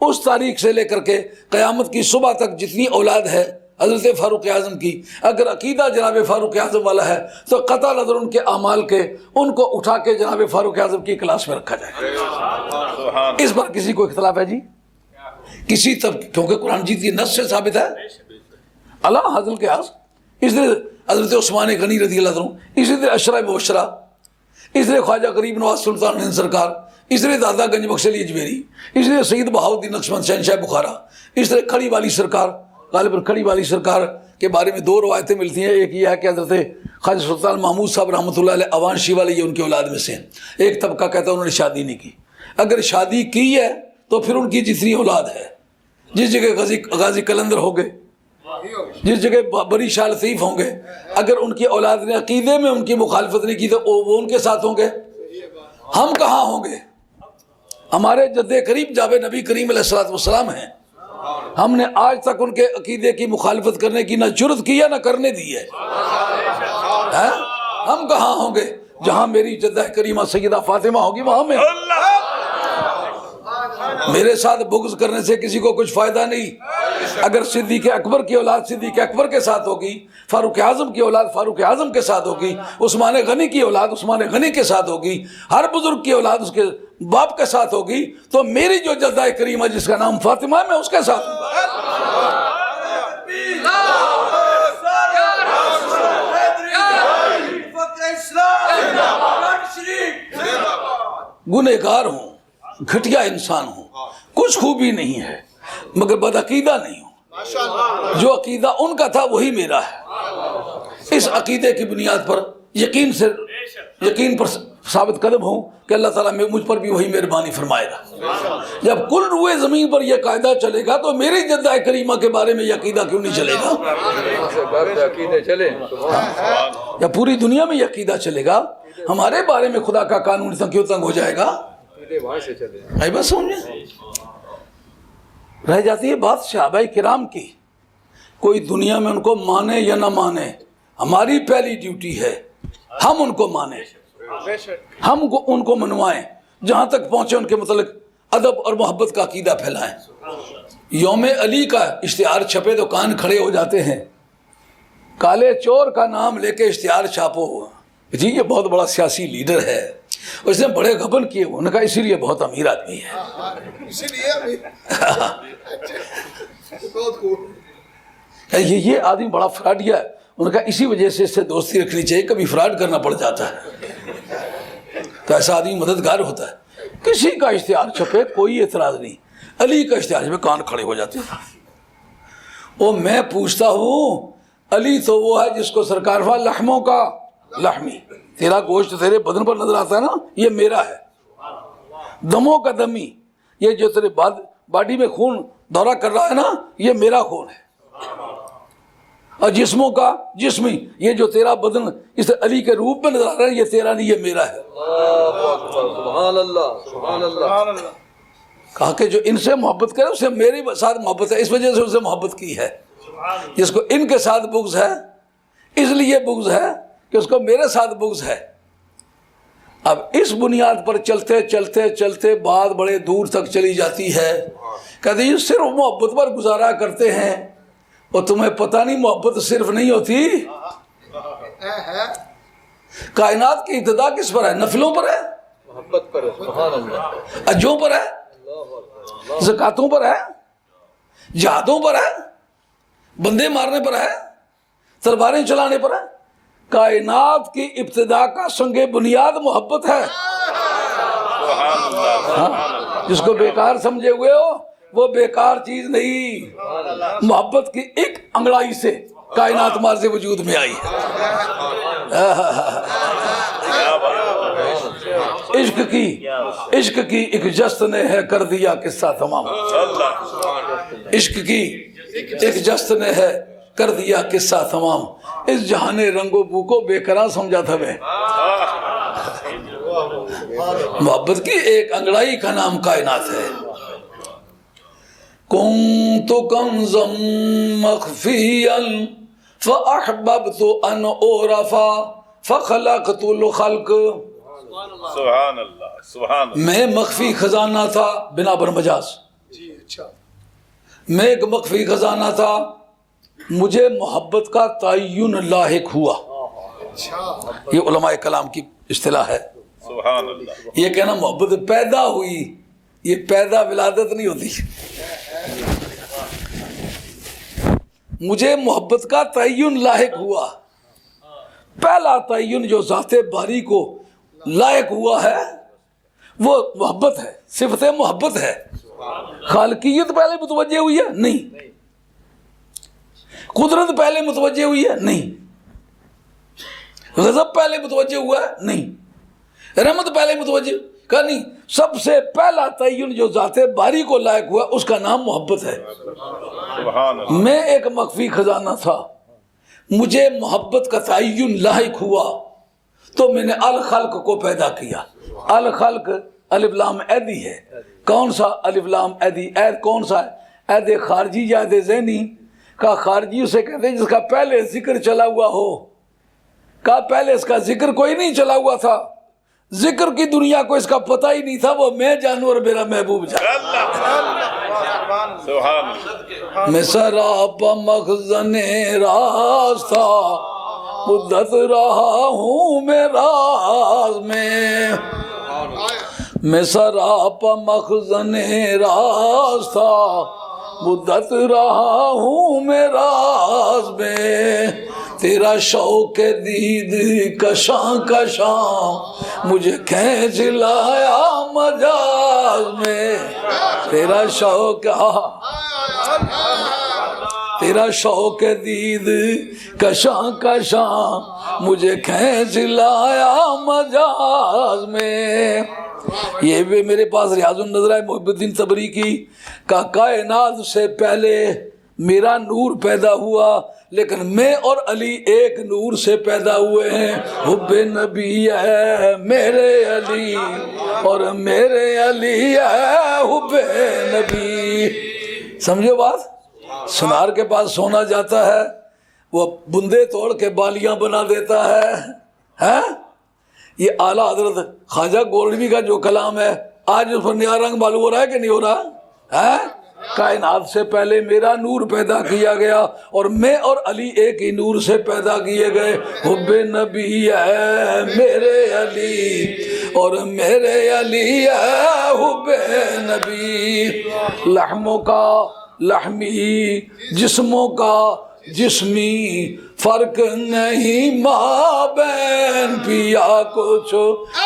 اس تاریخ سے لے کر کے قیامت کی صبح تک جتنی اولاد ہے حضرت فاروق اعظم کی، اگر عقیدہ جناب فاروق اعظم والا ہے تو قطع نظر ان کے اعمال کے ان کو اٹھا کے جناب فاروق اعظم کی کلاس میں رکھا جائے۔ اس پر کسی کو اختلاف ہے جی؟ کسی کیونکہ قرآن جیت کی نص سے ثابت ہے اللہ حاضر کے آس، اس لیے حضرت عثمان غنی رضی اللہ عنہ، اسی طرح اشرا مبشرہ، اس لیے خواجہ غریب نواز سلطان ہند سرکار، اس لیے دادا گنج بخش علی اجمیری، اس لیے سید بہاؤالدین نقشبند شہنشاہ بخارا، اس طرح کھڑی والی سرکار، غالباً کھڑی والی سرکار کے بارے میں 2 روایتیں ملتی ہیں۔ ایک یہ ہے کہ حضرت خواجہ سلطان محمود صاحب رحمۃ اللہ علیہ اوان شی والے یہ ان کی اولاد میں سے ہیں۔ ایک طبقہ کہتا ہے انہوں نے شادی نہیں کی، اگر شادی کی ہے تو پھر ان کی جتنی اولاد ہے، جس جگہ غازی قلندر ہو گئے، جس جگہ بری شاہ لطیف ہوں گے، اگر ان کی اولاد نے عقیدے میں ان کی مخالفت نہیں کی تو وہ ان کے ساتھ ہوں گے، ہم کہاں ہوں گے؟ ہمارے جد کریم جاب نبی کریم علیہ الصلوۃ والسلام ہیں، ہم نے آج تک ان کے عقیدے کی مخالفت کرنے کی نہ جرت کی ہے نہ کرنے دی ہے۔ ہم کہاں ہوں گے؟ جہاں میری جدہ کریمہ سیدہ فاطمہ ہوگی وہاں میں ہوں۔ میرے ساتھ بغض کرنے سے کسی کو کچھ فائدہ نہیں۔ اگر صدیق اکبر کی اولاد صدیق اکبر کے ساتھ ہوگی، فاروق اعظم کی اولاد فاروق اعظم کے ساتھ ہوگی، عثمان غنی کی اولاد عثمان غنی کے ساتھ ہوگی، ہر بزرگ کی اولاد اس کے باپ کے ساتھ ہوگی، تو میری جو جدہ کریمہ جس کا نام فاطمہ ہے میں اس کے ساتھ ہوں۔ گنہگار ہوں، گھٹیا انسان ہوں، کچھ خوبی نہیں ہے مگر بدعقیدہ نہیں ہوں۔ جو عقیدہ ان کا تھا وہی میرا ہے۔ اس عقیدے کی بنیاد پر یقین پر ثابت قدم ہوں کہ اللہ تعالیٰ مجھ پر بھی وہی مہربانی فرمائے گا۔ جب کل روئے زمین پر یہ قاعدہ چلے گا تو میری جدہ کریمہ کے بارے میں یہ عقیدہ کیوں نہیں چلے گا؟ یا پوری دنیا میں یہ عقیدہ چلے گا، ہمارے بارے میں خدا کا قانون کیوں تنگ ہو جائے گا؟ بس سمجھے رہ جاتی ہے بات صحابہ کرام کی، کوئی دنیا میں ان کو مانے یا نہ مانے، ہماری پہلی ڈیوٹی ہے ہم ان کو مانیں، ہم ان کو منوائیں، جہاں تک پہنچے ان کے متعلق ادب اور محبت کا عقیدہ پھیلائیں۔ یوم علی کا اشتہار چھپے تو کان کھڑے ہو جاتے ہیں، کالے چور کا نام لے کے اشتہار چھاپو، جی یہ بہت بڑا سیاسی لیڈر ہے، اس نے بڑے گھبن کیے، انہوں نے کہا اسی لیے بہت امیر آدمی ہے، یہ آدمی بڑا فراڈیا ہے، انہوں نے کہا اسی وجہ سے اس سے دوستی رکھنی چاہیے، کبھی فراڈ کرنا پڑ جاتا ہے تو ایسا آدمی مددگار ہوتا ہے۔ کسی کا اشتہار چھپے کوئی اعتراض نہیں، علی کا اشتہار چھپے کان کھڑے ہو جاتے ہیں۔ وہ میں پوچھتا ہوں علی تو وہ ہے جس کو سرکار فرمایا لحموں کا لحمی، تیرا گوشت تیرے بدن پر نظر آتا ہے نا یہ میرا ہے، دموں کا دمی، یہ جو تیرے باڈی میں خون دورہ کر رہا ہے نا یہ میرا خون ہے، اور جسموں کا جسمی، یہ جو تیرا بدن اس علی کے روپ میں نظر آ رہا ہے یہ تیرا نہیں یہ میرا ہے۔ سبحان اللہ سبحان اللہ۔ کہا کہ جو ان سے محبت کرے اسے میرے ساتھ محبت ہے، اس وجہ سے اسے محبت کی ہے۔ جس کو ان کے ساتھ بغض ہے اس لیے بغض ہے کہ اس کو میرے ساتھ بغض ہے۔ اب اس بنیاد پر چلتے چلتے چلتے بات بڑے دور تک چلی جاتی ہے، کہتے ہیں صرف محبت پر گزارا کرتے ہیں، اور تمہیں پتہ نہیں محبت صرف نہیں ہوتی، کائنات کی ابتدا کس پر ہے؟ نفلوں پر ہے، محبت پر ہے، سبحان اللہ، اجوں پر ہے، زکاتوں پر ہے، جہادوں پر ہے، بندے مارنے پر ہے، تلواریں چلانے پر ہے۔ کائنات کی ابتدا کا سنگ بنیاد محبت ہے۔ جس کو بیکار سمجھے ہوئے ہو وہ بیکار چیز نہیں، محبت کی ایک انگڑائی سے کائنات مارز وجود میں آئی ہے۔ عشق کی ایک جست نے ہے کر دیا قصہ تمام، عشق کی ایک جست نے ہے کر دیا قصہ تمام، اس جہان رنگ و بو کو بے قرار سمجھا تھا میں۔ محبت کی ایک انگڑائی کا نام کائنات ہے۔ کنت کنزا مخفیا فاحببت ان اعرف فخلقت الخلق۔ سبحان اللہ سبحان اللہ۔ میں مخفی خزانہ تھا، بنا بر مجاز، میں ایک مخفی خزانہ تھا، مجھے محبت کا تعین لاحق ہوا۔ یہ علماء کلام کی اصطلاح ہے۔ سبحان اللہ۔ یہ کہنا محبت پیدا ہوئی، یہ پیدا ولادت نہیں ہوتی۔ مجھے محبت کا تعین لاحق ہوا، پہلا تعین جو ذات باری کو لائق ہوا ہے وہ محبت ہے، صفت محبت ہے۔ خالقیت پہلے متوجہ ہوئی ہے؟ نہیں۔ قدرت پہلے متوجہ ہوئی ہے؟ نہیں۔ غضب پہلے متوجہ ہوا ہے؟ نہیں۔ رحمت پہلے متوجہ کا نہیں، سب سے پہلا تعین جو ذات باری کو لائق ہوا اس کا نام محبت ہے. سبحان اللہ. میں ایک مخفی خزانہ تھا, مجھے محبت کا تعین لاحق ہوا تو میں نے الخلق کو پیدا کیا. الخلق الف لام عیدی ہے. کون سا الف لام عیدی؟ عید کون سا ہے؟ عید خارجی یا عید ذہنی؟ کا خارجی اسے کہتے ہیں جس کا پہلے ذکر چلا ہوا ہو. کا پہلے اس کا ذکر کوئی نہیں چلا ہوا تھا, ذکر کی دنیا کو اس کا پتہ ہی نہیں تھا, وہ میں جانوں اور میرا محبوب جانوں. سبحان اللہ. میں سراپا مخزن راستہ مدت رہا ہوں میں راز میں. میں سراپا مخزن راستہ مدت رہا ہوں میں راز میں. تیرا شوق دید کشاں کشاں مجھے کھینچ لایا مجاز میں. تیرا شوق تیرا شوق دید کشاں کشاں مجھے کھینچ لایا مجاز میں. یہ بھی میرے پاس ریاض النظر ہے محب الدین طبری کی. کا کائنات سے پہلے میرا نور پیدا ہوا, لیکن میں اور علی ایک نور سے پیدا ہوئے ہیں. حب نبی ہے میرے علی اور میرے علی ہے حب نبی. سمجھو بات؟ سنار کے پاس سونا جاتا ہے, وہ بندے توڑ کے بالیاں بنا دیتا ہے. یہ اعلیٰ حضرت خواجہ گولڈوی کا جو کلام ہے آج اس پر نیا رنگ معلوم ہو رہا ہے کہ نہیں ہو رہا ہے؟ کائنات سے پہلے میرا نور پیدا کیا گیا اور میں اور علی ایک ہی نور سے پیدا کیے گئے. حب نبی ہے میرے علی اور میرے علی ہے حب نبی. لحموں کا لحمی جسموں کا جسمی فرق نہیں مابین پیا کچھ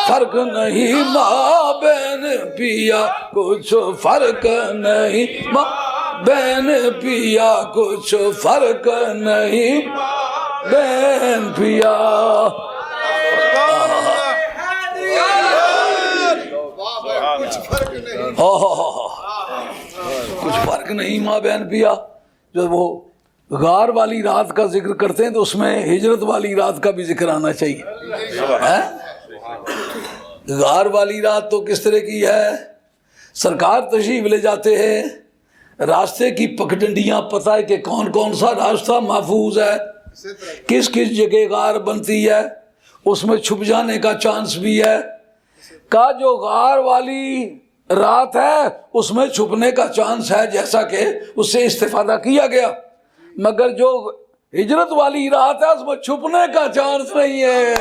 فرق نہیں مابین پیا کچھ فرق نہیں مابین پیا کچھ فرق نہیں بین پیا. کچھ فرق نہیں ماں بہن پیا. جب وہ غار والی رات کا ذکر کرتے ہیں تو اس میں ہجرت والی رات کا بھی ذکر آنا چاہیے. غار والی رات تو کس طرح کی ہے؟ سرکار تشریف لے جاتے ہیں, راستے کی پگڈنڈیاں پتہ ہے کہ کون کون سا راستہ محفوظ ہے, کس کس جگہ غار بنتی ہے, اس میں چھپ جانے کا چانس بھی ہے. کا جو غار والی رات ہے اس میں چھپنے کا چانس ہے جیسا کہ اس سے استفادہ کیا گیا, مگر جو ہجرت والی رات ہے اس میں چھپنے کا چانس نہیں ہے.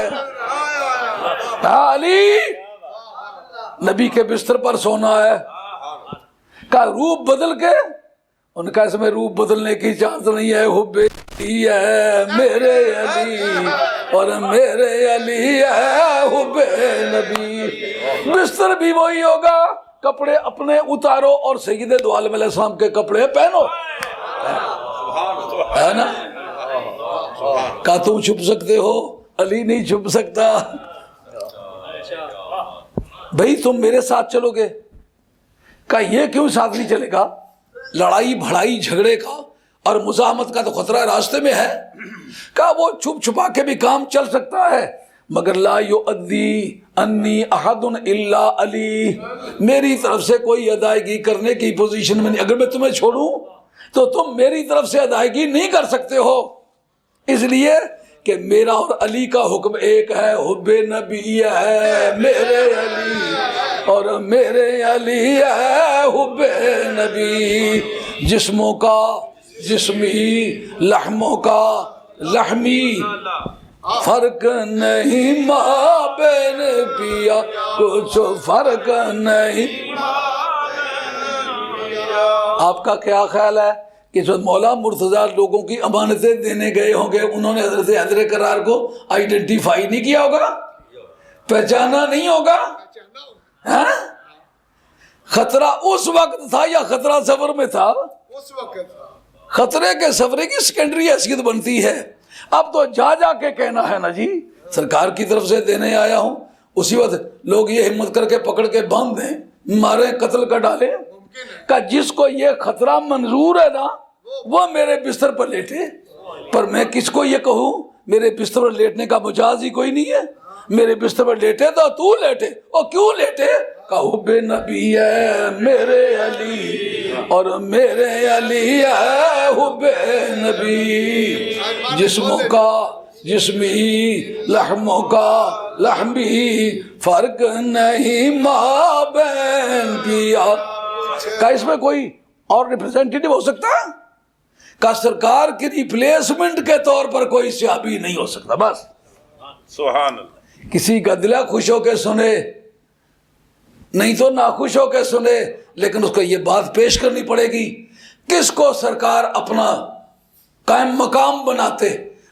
علی نبی کے بستر پر سونا ہے, کا روپ بدل کے, ان کا اس میں روپ بدلنے کی چانس نہیں ہے. حب ہے میرے علی اور میرے علی ہے حب نبی. بستر بھی وہی ہوگا, کپڑے اپنے اتارو اور سید دو عالم علیہ السلام کے کپڑے پہنو, ہے نا. کا تم چھپ سکتے ہو, علی نہیں چھپ سکتا. بھئی تم میرے ساتھ چلو گے, کا یہ کیوں ساتھ نہیں چلے گا؟ لڑائی بھڑائی جھگڑے کا اور مزاحمت کا تو خطرہ راستے میں ہے. کا وہ چھپ چھپا کے بھی کام چل سکتا ہے, مگر لا یؤدی انی احد الا علی, میری طرف سے کوئی ادائیگی کرنے کی پوزیشن میں نہیں. اگر میں تمہیں چھوڑوں تو تم میری طرف سے ادائیگی نہیں کر سکتے ہو, اس لیے کہ میرا اور علی کا حکم ایک ہے. حب نبی ہے میرے علی اور میرے علی ہے حب نبی. جسموں کا جسمی, لحموں کا لحمی, فرق نہیں ماں بین پیا کچھ فرق نہیں. آپ کا کیا خیال ہے کہ جو مولا مرتضیٰ لوگوں کی امانتیں دینے گئے ہوں گے, انہوں نے حضرت حیدر کرار کو آئیڈینٹیفائی نہیں کیا ہوگا, پہچانا نہیں ہوگا؟ خطرہ اس وقت تھا یا خطرہ سفر میں تھا؟ اس وقت خطرے کے سفرے کی سیکنڈری حیثیت بنتی ہے. اب تو جا جا کے کہنا ہے نا جی سرکار کی طرف سے دینے آیا ہوں, اسی وقت لوگ یہ ہمت کر کے پکڑ کے باندھ دیں، مارے، قتل کر ڈالے؟ کہ جس کو یہ خطرہ منظور ہے نا وہ میرے بستر پر لیٹے، پر میں کس کو یہ کہوں میرے بستر پر لیٹنے کا مجاز ہی کوئی نہیں ہے، میرے بستر پر لیٹے تو لیٹے، اور کیوں لیٹے؟ کہ حب نبی ہے میرے علی اور میرے علی ہے حب نبی، جسموں کا جسمی، لحموں کا لحمی، فرق نہیں مابین کیا۔ کیا اس میں کوئی اور ریپریزنٹیٹیو ہو سکتا ہے؟ کہ سرکار کی ریپلیسمنٹ کے طور پر کوئی صحابی نہیں ہو سکتا؟ بس سبحان اللہ۔ کسی کا دل خوش ہو کے سنے، نہیں تو ناخوش ہو کے سنے، لیکن اس کو یہ بات پیش کرنی پڑے گی، کس کو سرکار اپنا قائم مقام بناتے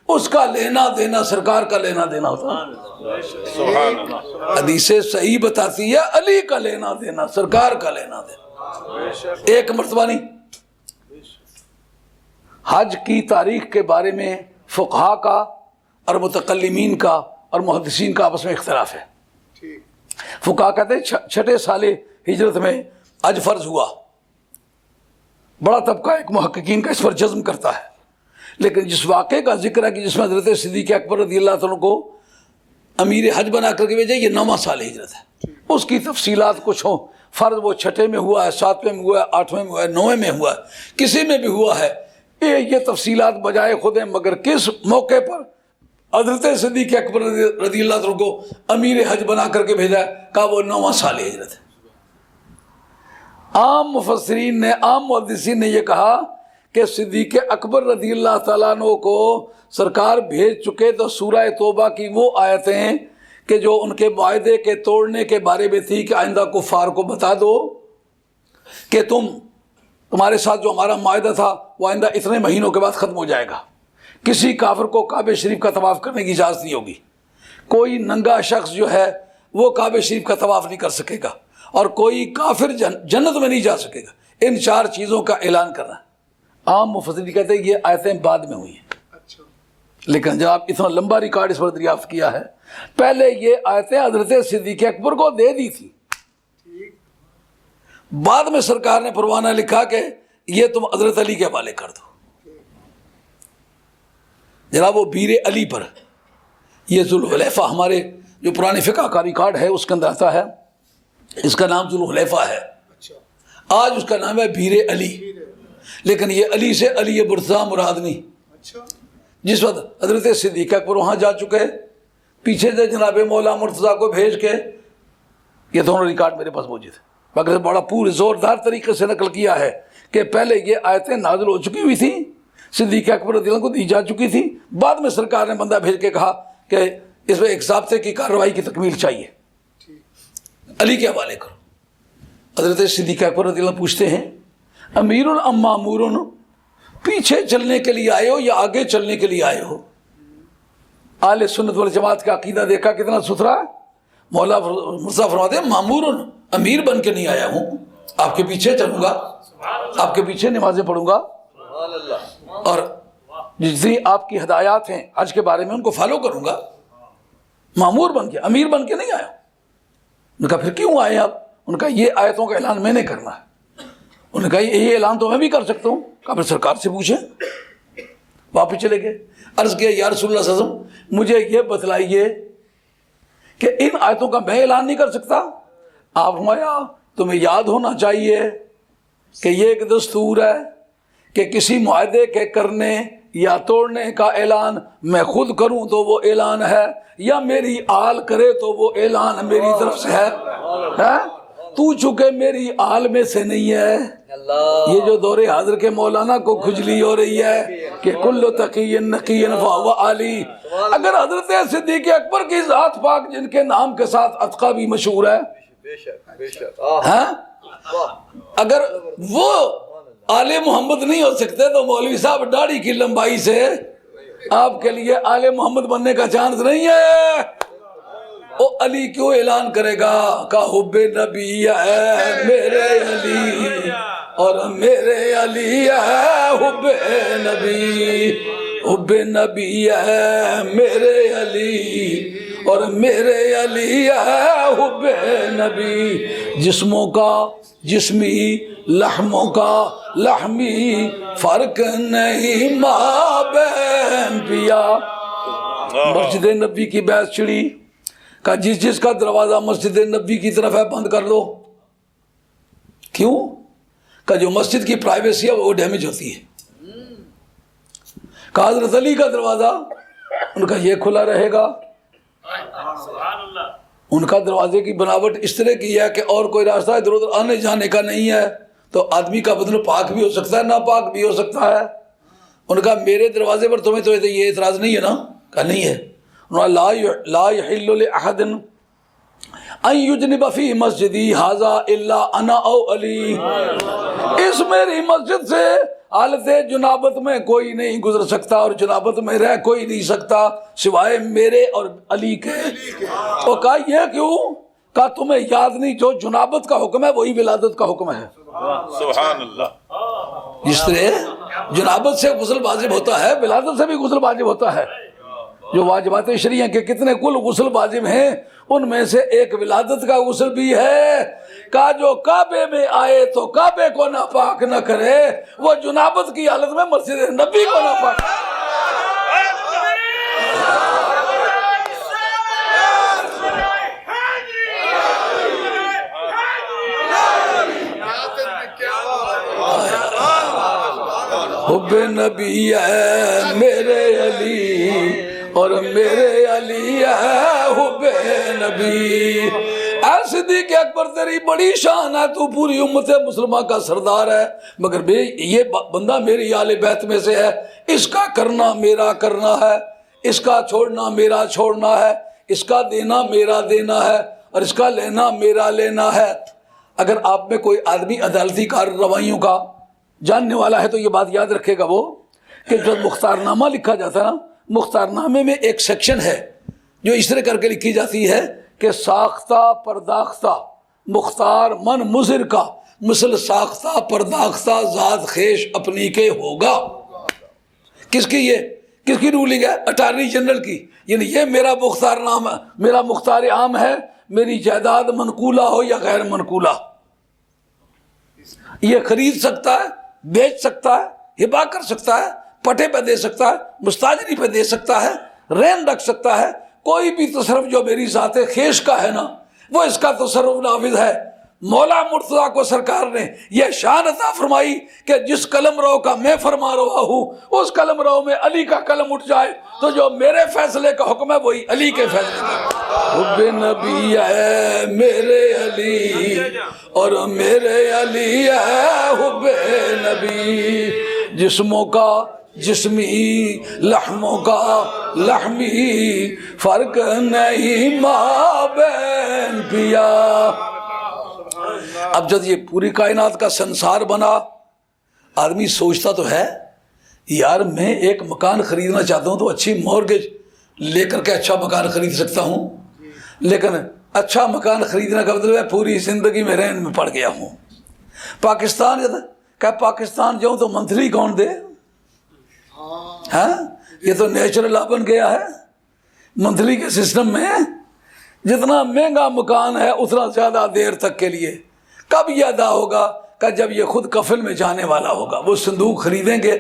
اس کا لینا دینا سرکار کا لینا دینا ہوتا ہے۔ سبحان اللہ۔ حدیث صحیح بتاتی ہے علی کا لینا دینا، سرکار کا لینا دینا۔ ایک مرتبہ نہیں، حج کی تاریخ کے بارے میں فقہا کا اور متکلمین کا اور محدثین کا آپس میں اختلاف ہے۔ فقہا کہتے ہیں چھٹے سال ہجرت میں حج فرض ہوا، بڑا طبقہ ایک محققین کا اس پر جزم کرتا ہے، لیکن جس واقعے کا ذکر ہے کہ جس میں حضرت صدیق اکبر رضی اللہ عنہ کو امیر حج بنا کر کے بھیجا، یہ 9واں سال ہجرت ہے، اس کی تفصیلات کچھ ہوں، فرض وہ چھٹے میں ہوا ہے، 7ویں میں ہوا ہے، 8ویں میں ہوا ہے، 9ویں میں ہوا ہے، کسی میں بھی ہوا ہے، یہ تفصیلات بجائے خود ہیں، مگر کس موقع پر حضرت صدیق اکبر رضی اللہ عنہ کو امیر حج بنا کر کے بھیجا ہے؟ کہا وہ 9واں سال ہجرت ہے۔ عام مفسرین نے، عام محدثین نے یہ کہا کہ صدیق اکبر رضی اللہ تعالیٰ عنہ کو سرکار بھیج چکے تو سورہ توبہ کی وہ آیتیں کہ جو ان کے معاہدے کے توڑنے کے بارے میں تھی کہ آئندہ کفار کو بتا دو کہ تمہارے ساتھ جو ہمارا معاہدہ تھا وہ آئندہ اتنے مہینوں کے بعد ختم ہو جائے گا، کسی کافر کو کعبہ شریف کا طواف کرنے کی اجازت نہیں ہوگی، کوئی ننگا شخص جو ہے وہ کعبہ شریف کا طواف نہیں کر سکے گا، اور کوئی کافر جنت میں نہیں جا سکے گا۔ ان 4 چیزوں کا اعلان کرنا۔ عام مفسرین کہتے ہیں یہ آیتیں بعد میں ہوئی ہیں، لیکن جب آپ اتنا لمبا ریکارڈ اس پر دریافت کیا ہے، پہلے یہ آیتیں حضرت صدیق اکبر کو دے دی تھی، بعد میں سرکار نے پروانہ لکھا کہ یہ تم حضرت علی کے حوالے کر دو۔ جناب وہ بیر علی پر یہ ذوالحلیفہ، ہمارے جو پرانے فقہ کا ریکارڈ ہے اس کے اندر آتا ہے، اس کا نام ذوالحلیفہ ہے، آج اس کا نام ہے بیر علی، لیکن یہ علی سے علی مرتضیٰ مراد نہیں۔ جس وقت حضرت صدیق اکبر وہاں جا چکے، پیچھے سے جناب مولا مرتضیٰ کو بھیج کے، یہ دونوں ریکارڈ میرے پاس موجود ہے، مگر بڑا پورے زوردار طریقے سے نقل کیا ہے کہ پہلے یہ آیتیں نازل ہو چکی ہوئی تھیں، صدیق اکبر رضی اللہ عنہ کو دی جا چکی تھی، بعد میں سرکار نے بندہ بھیج کے کہا کہ اس میں ایک ضابطے کی کارروائی کی تکمیل چاہیے، علی کے حوالے کرو۔ حضرت صدیق اکبر رضی اللہ عنہ پوچھتے ہیں امیر ام مامور، پیچھے چلنے کے لیے آئے ہو یا آگے چلنے کے لیے آئے ہو؟ اہل سنت والجماعت کا عقیدہ دیکھا کتنا ستھرا ہے۔ مولا مرتضیٰ فرماتے ہیں مامور، امیر بن کے نہیں آیا ہوں، آپ کے پیچھے چلوں گا، آپ کے پیچھے نمازیں پڑھوں گا، اور جتنی آپ کی ہدایات ہیں حج کے بارے میں ان کو فالو کروں گا، مامور بن کے، امیر بن کے نہیں آیا۔ ان کا پھر کیوں آئے آپ؟ ان کا یہ آیتوں کا اعلان میں نے کرنا ہے۔ انہوں نے کہا یہ اعلان تو میں بھی کر سکتا ہوں۔ کہا پھر سرکار سے پوچھیں۔ واپس چلے گئے، عرض کیا یا رسول اللہ صلی اللہ علیہ وسلم مجھے یہ بتلائیے کہ ان آیتوں کا میں اعلان نہیں کر سکتا؟ آپ فرمایا تمہیں یاد ہونا چاہیے کہ یہ ایک دستور ہے کہ کسی معاہدے کے کرنے یا توڑنے کا اعلان میں خود کروں تو وہ اعلان ہے، یا میری آل کرے تو وہ اعلان میری طرف سے ہے۔ تو چونکہ میری آل میں سے نہیں ہے، یہ جو دور حاضر کے مولانا کو کھجلی ہو رہی ہے کہ کل تقی نقی فہو علی، اگر حضرت صدیق اکبر کی ذات پاک جن کے نام کے ساتھ اتقا بھی مشہور ہے، اگر وہ آل محمد نہیں ہو سکتے تو مولوی صاحب داڑھی کی لمبائی سے آپ کے لیے آل محمد بننے کا چانس نہیں ہے۔ او علی کیوں اعلان کرے گا کہ حب نبی ہے میرے علی اور میرے علی ہے حب نبی، حب نبی ہے میرے علی اور میرے علی ہے حب نبی، جسموں کا جسمی، لحموں کا لحمی، فرق نہیں مابین پیا۔ مسجد نبی کی بحث چھڑی، کہا جس کا دروازہ مسجد نبی کی طرف ہے بند کر دو۔ کیوں؟ کہ جو مسجد کی پرائیویسی ہے وہ ڈیمیج ہوتی ہے۔ کہ حضرت علی کا دروازہ ان کا یہ کھلا رہے گا، ان کا دروازے کی بناوٹ اس طرح کی ہے کہ اور کوئی راستہ ادھر ادھر آنے جانے کا نہیں ہے، تو آدمی کا بدن پاک بھی ہو سکتا ہے ناپاک بھی ہو سکتا ہے۔ ان کا میرے دروازے پر تمہیں تو یہ اعتراض نہیں ہے نا؟ کہ نہیں ہے۔ لا یحل لأحد ان یجنب فی مسجدی ھذا الا انا او علی، اس میری مسجد سے حالت جنابت میں کوئی نہیں گزر سکتا اور جنابت میں رہ کوئی نہیں سکتا سوائے میرے اور علی کے۔ تو کہا یہ کیوں؟ کہا تمہیں یاد نہیں جو جنابت کا حکم ہے وہی ولادت کا حکم ہے۔ سبحان اللہ۔ جس طرح جنابت سے غسل واجب ہوتا ہے، ولادت سے بھی غسل واجب ہوتا ہے۔ جو واجبات شرعیہ کے کتنے کل غسل واجب ہیں، ان میں سے ایک ولادت کا غسل بھی ہے۔ کہا جو کعبے میں آئے تو کعبے کو ناپاک نہ کرے، وہ جنابت کی حالت میں مسجد نبی کو ناپاک کرے۔ حب نبی ہے میرے علی اور میرے علی ہے حب نبی۔ اے صدیق اکبر تیری بڑی شان ہے، تو پوری امت مسلمہ کا سردار ہے، مگر بے یہ بندہ میری آل بیت میں سے ہے، اس کا کرنا میرا کرنا ہے، اس کا چھوڑنا میرا چھوڑنا ہے، اس کا دینا میرا دینا ہے اور اس کا لینا میرا لینا ہے۔ اگر آپ میں کوئی آدمی عدالتی کارروائیوں کا جاننے والا ہے تو یہ بات یاد رکھے گا وہ کہ جب مختار نامہ لکھا جاتا ہے نا، مختار نامے میں ایک سیکشن ہے جو اس طرح کر کے لکھی جاتی ہے کہ ساختہ پرداختہ مختار من مضر کا مثل ساختہ پرداختہ ذات خیش اپنی کے ہوگا۔ کس کی یہ کس کی رولنگ ہے؟ اٹارنی جنرل کی، یعنی یہ میرا مختار نام ہے، میرا مختار عام ہے، میری جائیداد منقولہ ہو یا غیر منقولہ، یہ خرید سکتا ہے، بیچ سکتا ہے، ہبا کر سکتا ہے، پٹے پہ دے سکتا ہے، مستاجری پہ دے سکتا ہے، رین رکھ سکتا ہے۔ کوئی بھی تصرف جو میری ذات خیش کا ہے نا، وہ اس کا تصرف نافذ ہے۔ مولا مرتضیٰ کو سرکار نے یہ شان عطا فرمائی کہ جس قلم رو کا میں فرما رہا ہوں، اس قلم رو میں علی کا قلم اٹھ جائے تو جو میرے فیصلے کا حکم ہے وہی علی کے فیصلے کا۔ حب نبی ہے میرے علی اور میرے علی ہے حب نبی، جسموں کا جسمی، لحموں کا لحمی، فرق نہیں مابین پیا۔ اب جب یہ پوری کائنات کا سنسار بنا، آدمی سوچتا تو ہے یار میں ایک مکان خریدنا چاہتا ہوں تو اچھی مورگیج لے کر کے اچھا مکان خرید سکتا ہوں، لیکن اچھا مکان خریدنے کا مطلب ہے پوری زندگی میں رہن میں پڑ گیا ہوں۔ پاکستان کہ پاکستان جاؤں تو منتھلی کون دے؟ ہاں یہ تو نیچرل لا بن گیا ہے۔ منتھلی کے سسٹم میں جتنا مہنگا مکان ہے اتنا زیادہ دیر تک کے لیے۔ کب یہ ادا ہوگا؟ کہ جب یہ خود کفن میں جانے والا ہوگا۔ وہ صندوق خریدیں گے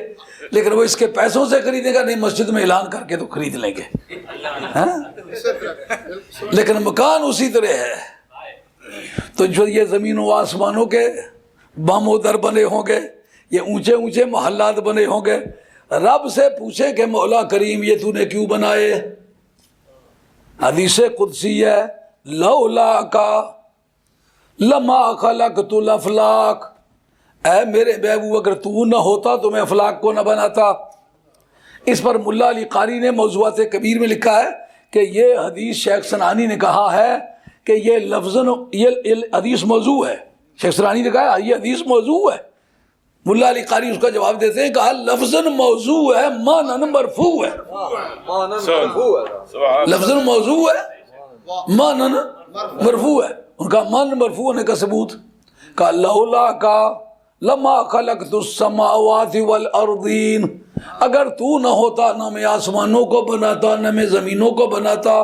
لیکن وہ اس کے پیسوں سے خریدیں گا نہیں، مسجد میں اعلان کر کے تو خرید لیں گے، لیکن مکان اسی طرح ہے۔ تو جو یہ زمین و آسمانوں کے بام و در بنے ہوں گے، یہ اونچے اونچے محلات بنے ہوں گے، رب سے پوچھیں کہ مولا کریم یہ تو نے کیوں بنائے؟ حدیث قدسی ہے، لولا کا لما خلقت الافلاک، اے میرے محبوب اگر تو نہ ہوتا تو میں افلاک کو نہ بناتا۔ اس پر ملا علی قاری نے موضوعات کبیر میں لکھا ہے کہ یہ حدیث شیخ سنانی نے کہا ہے کہ یہ لفظاً یہ حدیث موضوع ہے۔ شیخ سنانی نے کہا یہ حدیث موضوع ہے، ملا علی قاری اس کا جواب دیتے ہیں، کہا لفظاً موضوع ہے معناً مرفوع ہے۔ لفظاً موضوع ہے معناً مرفوع ہے۔ ان کا معنی مرفوع ہونے کا ثبوت کہا لولا کا لما خلقت السماوات والارضین، اگر تو نہ ہوتا نہ میں آسمانوں کو بناتا نہ میں زمینوں کو بناتا۔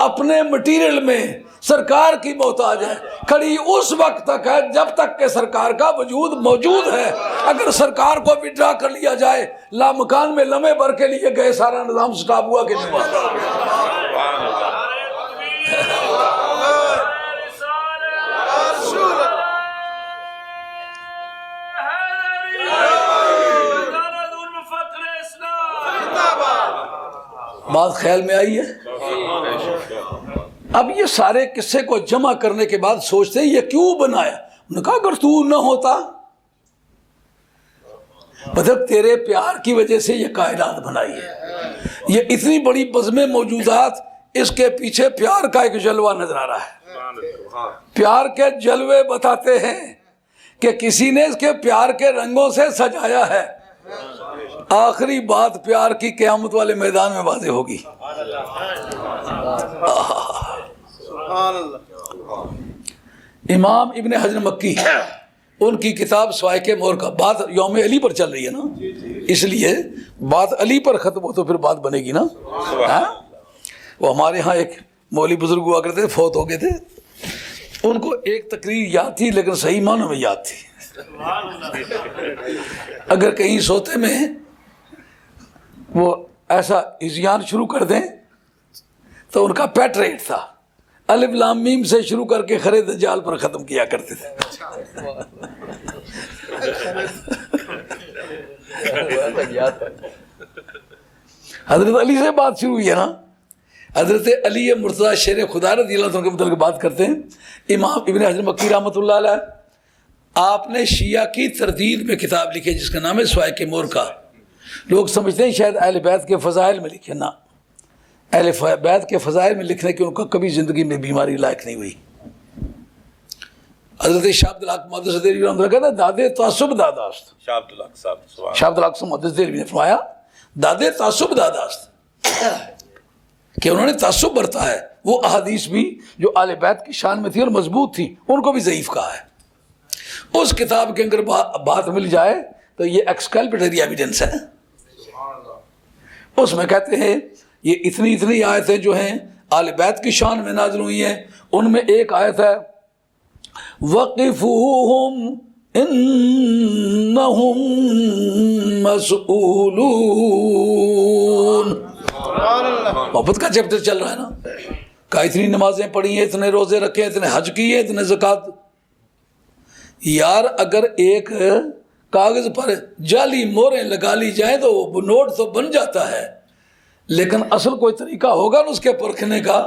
اپنے مٹیریل میں سرکار کی محتاج ہے، کھڑی اس وقت تک ہے جب تک کہ سرکار کا وجود موجود ہے۔ اگر سرکار کو وڈرا کر لیا جائے، لامکان میں لمحے بھر کے لیے گئے، سارا نظام سٹاپ ہوا کہ نہیں ہوا؟ بات خیال میں آئی ہے؟ اب یہ سارے قصے کو جمع کرنے کے بعد سوچتے ہیں یہ کیوں بنایا؟ انہوں نے کہا اگر تو نہ ہوتا، مطلب تیرے پیار کی وجہ سے یہ کائنات بنائی ہے، یہ اتنی بڑی بزم موجودات، اس کے پیچھے پیار کا ایک جلوہ نظر آ رہا ہے۔ پیار کے جلوے بتاتے ہیں کہ کسی نے اس کے پیار کے رنگوں سے سجایا ہے۔ آخری بات پیار کی قیامت والے میدان میں واضح ہوگی۔ امام ابن حجر مکی، ان کی کتاب سوائے مور کا، بات یوم علی پر چل رہی ہے نا، اس لیے بات علی پر ختم ہو تو پھر بات بنے گی نا۔ وہ ہمارے ہاں ایک مولوی بزرگ ہوا کرتے تھے، فوت ہو گئے تھے، ان کو ایک تقریر یاد تھی لیکن صحیح معنوں میں یاد تھی۔ اگر کہیں سوتے میں وہ ایسا اذیان شروع کر دیں تو ان کا پیٹ ریٹ تھا، الف لام میم سے شروع کر کے خرے دجال پر ختم کیا کرتے تھے۔ حضرت علی سے بات شروع ہوئی ہے نا، حضرت علی مرتضی شیر خدا رضی اللہ عنہ کے متعلق بات کرتے ہیں۔ امام ابن حجر مکی رحمۃ اللہ علیہ، آپ نے شیعہ کی تردید میں کتاب لکھی جس کا نام ہے سوائے مور کا۔ لوگ سمجھتے ہیں شاید اہل بیت کے فضائل میں لکھے، نہ، اہل بیت کے فضائل میں لکھنے کی ان کو کبھی زندگی میں بیماری لائق نہیں ہوئی۔ حضرت شاہ عبدالحق محدث دہلوی رحمۃ اللہ کہتا ہے دادے تعصب داداست۔ شاہ عبدالحق صاحب، شاہ عبدالحق محدث دہلوی نے فرمایا دادے تعصب داداست، کہ انہوں نے تعصب برتا ہے۔ وہ احادیث بھی جو اہل بیت کی شان میں تھی اور مضبوط تھی ان کو بھی ضعیف کہا ہے۔ اس کتاب کے اگر بات مل جائے تو یہ ایکسکلپیٹری ایویڈنس ہے۔ اس میں کہتے ہیں یہ اتنی آیتیں جو ہیں اہل بیت کی شان میں نازل ہوئی ہیں، ان میں ایک آیت ہے وَقِفُوهُمْ إِنَّهُمْ مَسْئُولُونَ۔ محبت کا چیپٹر چل رہا ہے نا، کہا اتنی نمازیں پڑھی ہیں، اتنے روزے رکھے ہیں، اتنے حج کیے، اتنے زکوٰۃ۔ یار اگر ایک کاغذ پر جعلی موریں لگا لی جائیں تو وہ نوٹ تو بن جاتا ہے، لیکن اصل کوئی طریقہ ہوگا نا اس کے پرکھنے کا۔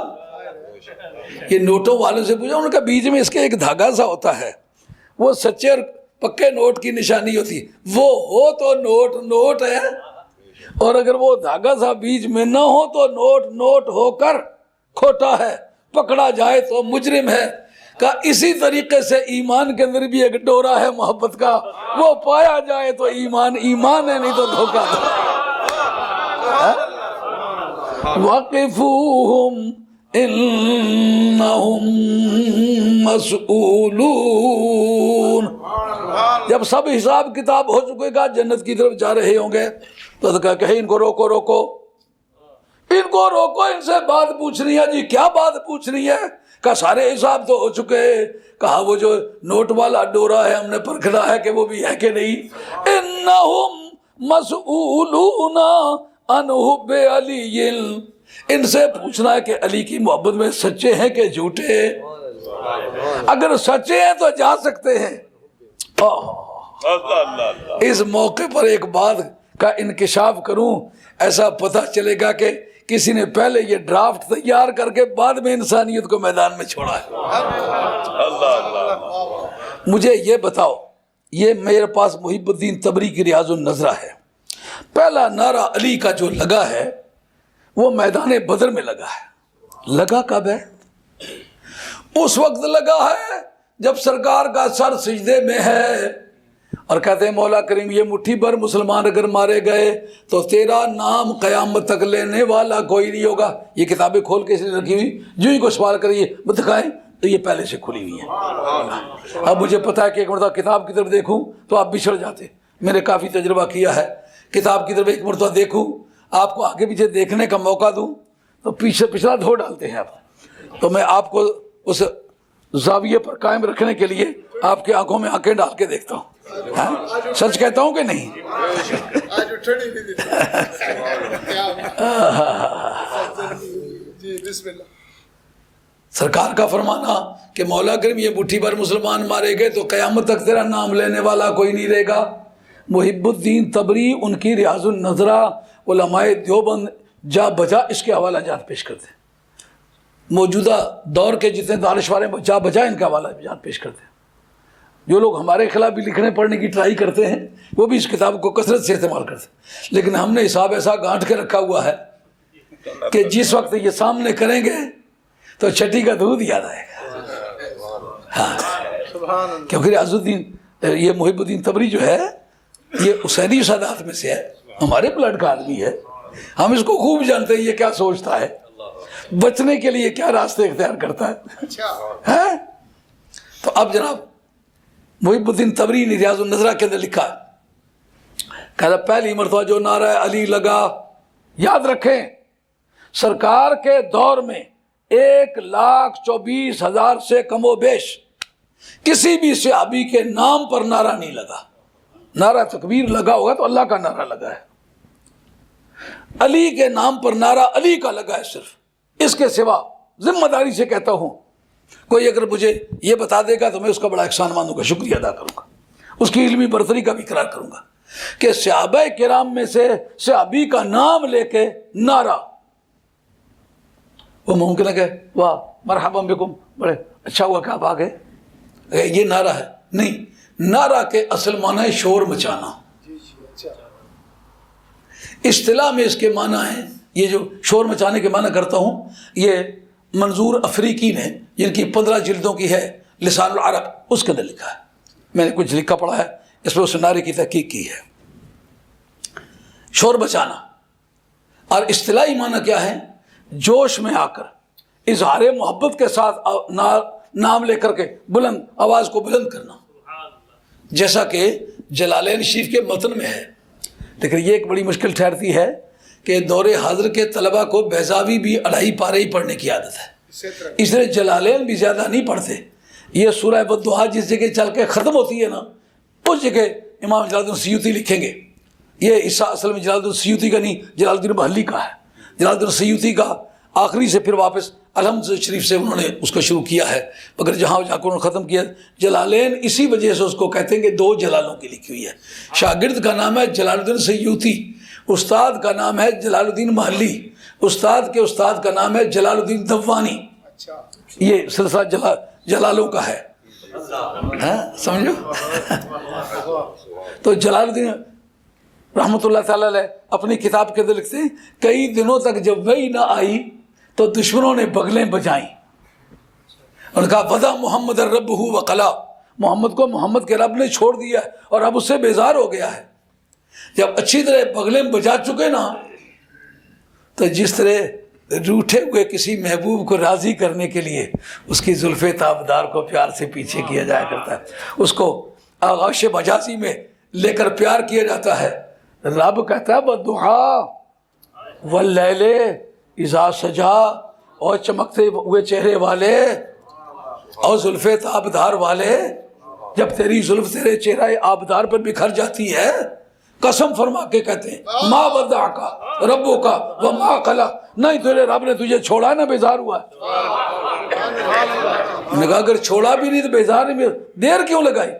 یہ نوٹوں والوں سے پوچھا، ان کا بیچ میں اس کے ایک دھاگا سا ہوتا ہے، وہ سچے اور پکے نوٹ کی نشانی ہوتی، وہ ہو تو نوٹ ہے، اور اگر وہ دھاگا سا بیچ میں نہ ہو تو نوٹ ہو کر کھوٹا ہے، پکڑا جائے تو مجرم ہے۔ کہ اسی طریقے سے ایمان کے اندر بھی ایک ڈورا ہے محبت کا، وہ پایا جائے تو ایمان ہے، نہیں تو دھوکہ۔ وَقِفُوهُمْ إِنَّهُمْ مسئولون۔ جب سب حساب کتاب ہو چکے گا، جنت کی طرف جا رہے ہوں گے، تو کہیں ان کو روکو، ان کو روکو، ان سے بات پوچھنی ہے۔ جی کیا بات پوچھنی ہے؟ کہا سارے حساب تو ہو چکے۔ کہا وہ جو نوٹ والا ڈورا ہے ہم نے پرکھنا ہے کہ وہ بھی ہے کہ نہیں۔ انہم مسئولون عن حب علی، ان سے پوچھنا ہے کہ علی کی محبت میں سچے ہیں کہ جھوٹے۔ اگر سچے ہیں تو جا سکتے ہیں۔ اس موقع پر ایک بات کا انکشاف کروں، ایسا پتہ چلے گا کہ کسی نے پہلے یہ ڈرافٹ تیار کر کے بعد میں انسانیت کو میدان میں چھوڑا ہے۔ مجھے یہ بتاؤ، یہ میرے پاس محب الدین تبری کی ریاض النظرہ ہے، پہلا نعرہ علی کا جو لگا ہے وہ میدان بدر میں لگا ہے۔ لگا کب ہے؟ اس وقت لگا ہے جب سرکار کا سر سجدے میں ہے اور کہتے ہیں مولا کریم یہ مٹھی بھر مسلمان اگر مارے گئے تو تیرا نام قیامت تک لینے والا کوئی نہیں ہوگا۔ یہ کتابیں کھول کے اس لیے رکھی ہوئی، جو ہی کو سوال کریے دکھائیں تو یہ پہلے سے کھلی ہوئی ہیں۔ اب مجھے پتا ہے کہ ایک مرتبہ کتاب کی طرف دیکھوں تو آپ بچھڑ جاتے، میں نے کافی تجربہ کیا ہے۔ کتاب کی طرف ایک مرتبہ دیکھوں، آپ کو آگے پیچھے دیکھنے کا موقع دوں تو پچھلا دھو ڈالتے ہیں آپ۔ تو میں آپ کو اس زاویے پر قائم رکھنے کے لیے آپ کی آنکھوں میں آنکھیں ڈال کے دیکھتا ہوں. ہاں؟ سچ کہتا ہوں کہ نہیں؟ آج اٹھنے نہیں دیتے. جی بسم اللہ. سرکار کا فرمانا کہ مولا کریم یہ مٹھی بھر مسلمان مارے گئے تو قیامت تک تیرا نام لینے والا کوئی نہیں رہے گا. محب الدین تبری ان کی ریاض النظرہ علماء دیوبند جا بجا اس کے حوالہ جات پیش کرتے ہیں. موجودہ دور کے جتنے دانشور ہیں جا بجا ان کا حوالہ جات پیش کرتے ہیں. جو لوگ ہمارے خلاف بھی لکھنے پڑھنے کی ٹرائی کرتے ہیں وہ بھی اس کتاب کو کثرت سے استعمال کرتے ہیں. لیکن ہم نے حساب ایسا گانٹ کے رکھا ہوا ہے کہ جس وقت یہ سامنے کریں گے تو چھٹی کا دودھ یاد آئے گا. ہاں کیونکہ ریاض الدین یہ محب الدین تبری جو ہے یہ حسینی سادات میں سے ہے, ہمارے بلڈ کا آدمی ہے. ہم اس کو خوب جانتے ہیں یہ کیا سوچتا ہے, بچنے کے لیے کیا راستے اختیار کرتا ہے. تو اب جناب محب الدین تبری نے ریاض النظرہ کے اندر لکھا کہ پہلی مرتبہ جو نعرہ علی لگا, یاد رکھیں سرکار کے دور میں 1,24,000 سے کم و بیش کسی بھی صحابی کے نام پر نعرہ نہیں لگا. نعرہ تکبیر لگا ہوگا تو اللہ کا نعرہ لگا ہے. علی کے نام پر نعرہ علی کا لگا ہے صرف. اس کے سوا ذمہ داری سے کہتا ہوں کوئی اگر مجھے یہ بتا دے گا تو میں اس کا بڑا احسان مانوں گا, شکریہ ادا کروں گا, اس کی علمی برتری کا بھی اقرار کروں گا کہ صحابہ کرام میں سے صحابی کا نام لے کے نعرہ, وہ ممکن ہے کہ واہ مرحبا بکم, بڑے اچھا ہوا کہ آپ آ گئے, یہ نعرہ ہے نہیں. نعرہ کے اصل معنی ہے شور مچانا. اصطلاح میں اس کے معنی ہے, یہ جو شور مچانے کے معنی کرتا ہوں یہ منظور افریقی نے جن کی 15 جلدوں کی ہے لسان العرب اس کے اندر لکھا ہے. میں نے کچھ لکھا پڑھا ہے, اس میں اس نعرے کی تحقیق کی ہے. شور بچانا. اور اصطلاحی معنی کیا ہے؟ جوش میں آ کر اظہار محبت کے ساتھ نام لے کر کے بلند آواز کو بلند کرنا, جیسا کہ جلالین شریف کے متن میں ہے. لیکن یہ ایک بڑی مشکل ٹھہرتی ہے کہ دور حاضر کے طلبہ کو بیضاوی بھی 2.5 پارے ہی پڑھنے کی عادت ہے, اس لیے جلالین بھی زیادہ نہیں پڑھتے. یہ سورہ والضحیٰ جس جگہ چل کے ختم ہوتی ہے نا, اس جگہ امام جلال الدین سیوطی لکھیں گے. یہ حصہ اصل میں جلال الدین سیوطی کا نہیں, جلال الدین محلی کا ہے. جلال الدین سیوطی کا آخری سے پھر واپس الحمد شریف سے انہوں نے اس کو شروع کیا ہے, مگر جہاں جا کر انہوں نے ختم کیا. جلالین اسی وجہ سے اس کو کہتے ہیں کہ 2 جلالوں کی لکھی ہوئی ہے. شاگرد کا نام ہے جلال الدین سیوطی, استاد کا نام ہے جلال الدین محلی, استاد کے استاد کا نام ہے جلال الدین دوانی. یہ سلسلہ جلالوں کا ہے, سمجھو. تو جلال الدین رحمۃ اللہ تعالی علیہ اپنی کتاب کے اندر لکھتے ہیں کئی دنوں تک جب وہی نہ آئی تو دشمنوں نے بغلیں بجائیں. ان کا ودا محمد الرب ہو وقلا, محمد کو محمد کے رب نے چھوڑ دیا اور اب اس سے بیزار ہو گیا ہے. جب اچھی طرح بغلیں بجا چکے نا تو جس طرح روٹھے ہوئے کسی محبوب کو راضی کرنے کے لیے اس کی زلف تابدار کو پیار سے پیچھے کیا جایا کرتا ہے, اس کو آغاش مجازی میں لے کر پیار کیا جاتا ہے. رب کہتا ہے والضحیٰ واللیل اذا سجا, اور چمکتے ہوئے چہرے والے اور زلف تابدار والے, جب تیری زلف تیرے چہرہ آبدار پر بکھر جاتی ہے, قسم فرما کے کہتے ہیں ما ودعک ربک وما قلی, نہیں تیرے رب نے تجھے چھوڑا نہ بیزار ہوا ہے. نے کہا اگر چھوڑا بھی نہیں تو بیزار نہیں, دیر کیوں لگائی؟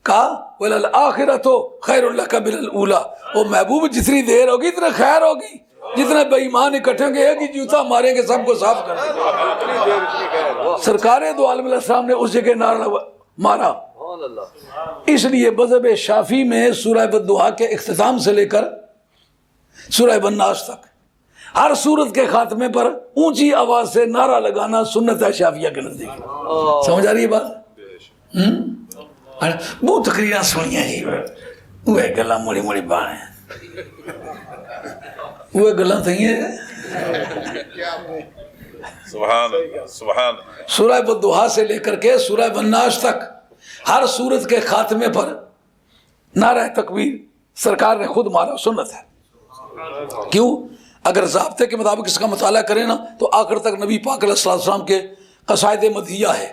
کہا وَلَلْآخِرَةُ خَيْرٌ لَكَ مِنَ الْأُولَى, وہ محبوب جتنی دیر ہوگی اتنا خیر ہوگی, جتنے بے ایمان اکٹھے ہوں گے ایک ہی جوتا ماریں گے سب کو صاف کر دیں گے. سرکار دو عالم علیہ السلام نے اس جگہ نعرہ مارا. اس لیے مذہب شافعی میں سورہ والضحیٰ کے اختتام سے لے کر سورہ والناس تک ہر سورت کے خاتمے پر اونچی آواز سے نعرہ لگانا سنت ہے شافعیہ کے نزدیک. سمجھ آ رہی ہے بات؟ بہت تقریریں سنیاں جی, وہ گلا موڑی موڑی باہیں, وہ گلا تھیں. سبحان اللہ سبحان. سورہ والضحیٰ سے لے کر کے سورہ والناس تک ہر سورت کے خاتمے پر نعرہ تکبیر سرکار نے خود مارا, سنت ہے. کیوں؟ اگر ضابطے کے مطابق اس کا مطالعہ کریں نا تو آخر تک نبی پاک علیہ السلام کے قصائد مدحیہ ہے.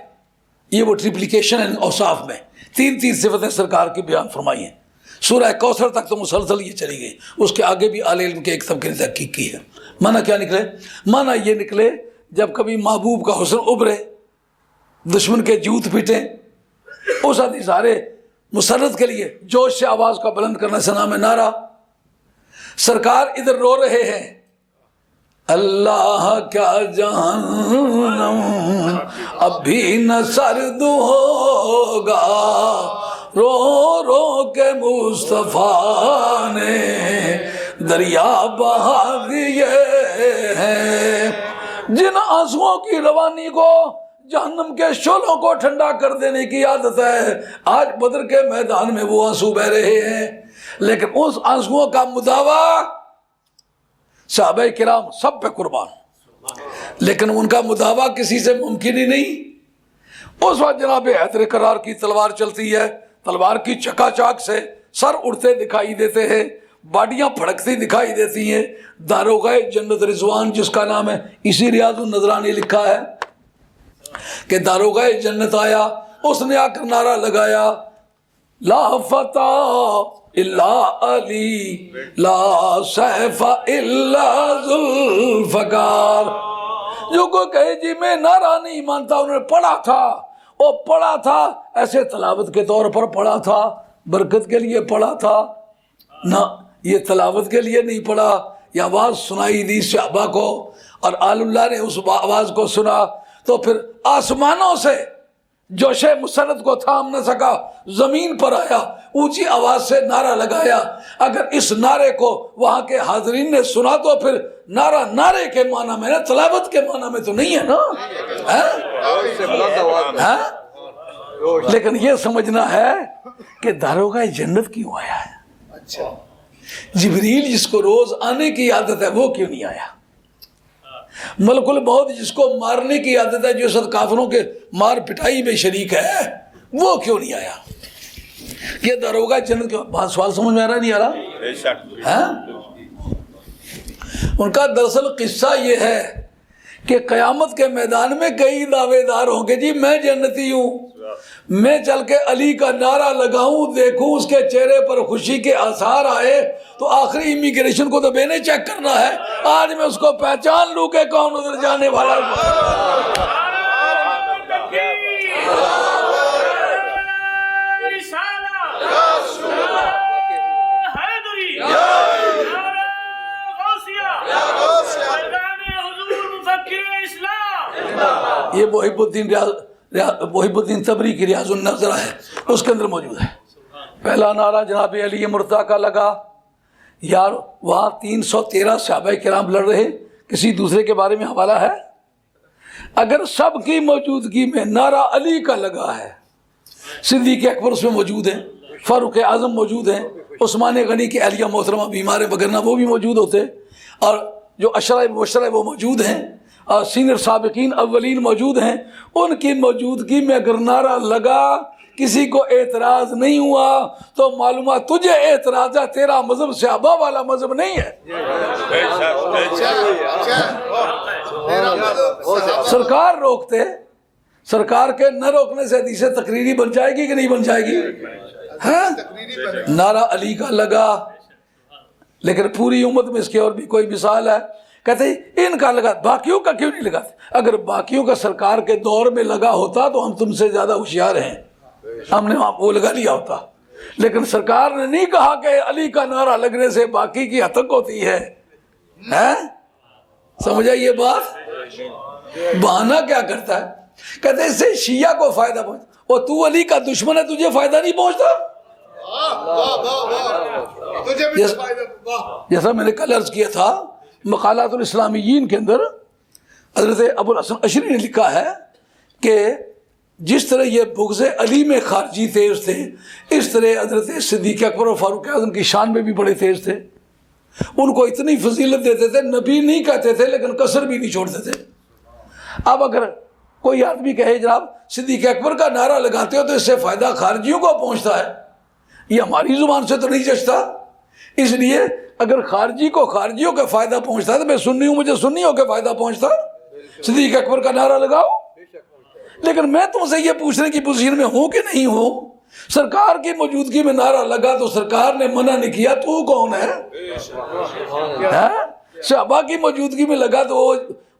یہ وہ ٹریپلیکیشن ہے اوصاف میں 3 صفتیں سرکار کی بیان فرمائی ہیں. سورہ کوثر تک تو مسلسل یہ چلی گئی. اس کے آگے بھی اہل علم کے ایک طبقے نے تحقیق کی ہے. معنی کیا نکلے؟ معنی یہ نکلے جب کبھی محبوب کا حسن ابھرے، دشمن کے جوت پھٹیں، اس اظہار مسرت کے لیے جوش سے آواز کا بلند کرنے سے نام ہے نعرہ. سرکار ادھر رو رہے ہیں، اللہ کیا جہنم اب بھی نہ سرد ہوگا، رو رو کے مصطفیٰ نے دریا بہا دیے ہیں. جن آنسوؤں کی روانی کو جہنم کے شعلوں کو ٹھنڈا کر دینے کی عادت ہے، آج بدر کے میدان میں وہ آنسو بہ رہے ہیں، لیکن اس آنسوؤں کا مداوا صحابہ کرام سب پہ قربان، لیکن ان کا مداوا کسی سے ممکن ہی نہیں. اس وقت جناب حیدر کرار کی تلوار چلتی ہے، تلوار کی چکا چاک سے سر اڑتے دکھائی دیتے ہیں، باڈیاں پھڑکتی دکھائی دیتی ہیں. داروغہ جنت رضوان جس کا نام ہے، اسی ریاض النظرانی لکھا ہے کہ داروغہ جنت آیا، اس نے آ کر نعرہ لگایا، لا فتح الا علی، لا سیف الا ذوالفقار. جو کوئی کہے جی میں نعرہ نہیں مانتا، انہوں نے پڑھا تھا، وہ پڑھا تھا ایسے تلاوت کے طور پر پڑھا تھا، برکت کے لیے پڑھا تھا نہ، یہ تلاوت کے لیے نہیں پڑھا. یہ آواز سنائی دی صحابہ کو اور آل اللہ نے اس آواز کو سنا تو پھر آسمانوں سے جوش مسرت کو تھام نہ سکا، زمین پر آیا، اونچی آواز سے نعرہ لگایا. اگر اس نعرے کو وہاں کے حاضرین نے سنا تو پھر نعرہ نعرے کے معنی میں نا، تلاوت کے معنی میں تو نہیں ہے نا. لیکن یہ سمجھنا ہے کہ داروغہ جنت کیوں آیا ہے؟ جبریل جس کو روز آنے کی عادت ہے وہ کیوں نہیں آیا؟ ملک الموت جس کو مارنے کی عادت ہے، جو سب کافروں کے مار پٹائی میں شریک ہے، وہ کیوں نہیں آیا؟ یہ داروغہ جنت کا بات سوال سمجھ میں آ رہا نہیں آ رہا؟ ان کا دراصل قصہ یہ ہے کہ قیامت کے میدان میں کئی دعوے دار ہوں گے، جی میں جنتی ہوں، میں چل کے علی کا نعرہ لگاؤں، دیکھوں اس کے چہرے پر خوشی کے آثار آئے تو آخری امیگریشن کو تو میں نے چیک کرنا ہے، آج میں اس کو پہچان لوں کہ کون ادھر جانے والا ہے. یہ محب الدین تبری کی ریاض النظرہ ہے، اس کے اندر موجود ہے. پہلا نعرہ جناب علی مرتضیٰ کا لگا. یار وہاں 313 صحابہ کرام لڑ رہے، کسی دوسرے کے بارے میں حوالہ ہے؟ اگر سب کی موجودگی میں نعرہ علی کا لگا ہے، صدیق اکبر اس میں موجود ہیں، فاروق اعظم موجود ہیں، عثمان غنی کی اہلیہ محترمہ بیمار وغیرہ وہ بھی موجود ہوتے، اور جو عشرہ مبشرہ وہ موجود ہیں، اور سینئر سابقین اولین موجود ہیں. ان کی موجودگی میں اگر نعرہ لگا کسی کو اعتراض نہیں ہوا تو معلومات تجھے اعتراض ہے، تیرا مذہب صحابہ والا مذہب نہیں ہے. سرکار روکتے، سرکار کے نہ روکنے سے حدیث تقریری بن جائے گی کہ نہیں بن جائے گی؟ نعرہ علی کا لگا، لیکن پوری امت میں اس کی اور بھی کوئی مثال ہے. کہتے ہیں ان کا لگا، باقیوں کا کیوں نہیں لگا؟ اگر باقیوں کا سرکار کے دور میں لگا ہوتا تو ہم تم سے زیادہ ہوشیار ہیں، ہم نے وہ لگا لیا ہوتا. لیکن سرکار نے نہیں کہا کہ علی کا نعرہ لگنے سے باقی کی ہتک ہوتی ہے. سمجھا یہ بات؟ بہانہ کیا کرتا ہے؟ کہتے ہیں اس سے شیعہ کو فائدہ پہنچتا، اور تو علی کا دشمن ہے، تجھے فائدہ نہیں پہنچتا. جیسا میں نے کل عرض کیا تھا، مقالات الاسلامیین کے اندر حضرت ابو الحسن اشری نے لکھا ہے کہ جس طرح یہ بغض علی میں خارجی تیز تھے، اس طرح حضرت صدیق اکبر اور فاروق اعظم کی شان میں بھی بڑے تیز تھے. ان کو اتنی فضیلت دیتے تھے، نبی نہیں کہتے تھے لیکن کسر بھی نہیں چھوڑتے تھے. اب اگر کوئی آدمی کہے جناب صدیق اکبر کا نعرہ لگاتے ہو تو اس سے فائدہ خارجیوں کو پہنچتا ہے، یہ ہماری زبان سے تو نہیں جچتا. اس لیے اگر خارجی کو خارجیوں کا فائدہ پہنچتا ہے تو میں سنی ہوں، مجھے سنیوں کا فائدہ پہنچتا ہے۔ صدیق اکبر کا نعرہ لگاؤ، لیکن میں تم سے یہ پوچھنے کی پوزیشن میں ہوں کہ نہیں ہوں؟ سرکار کی موجودگی میں نعرہ لگا تو سرکار نے منع نہیں کیا، تو کون ہے؟ صحابہ کی موجودگی میں لگا تو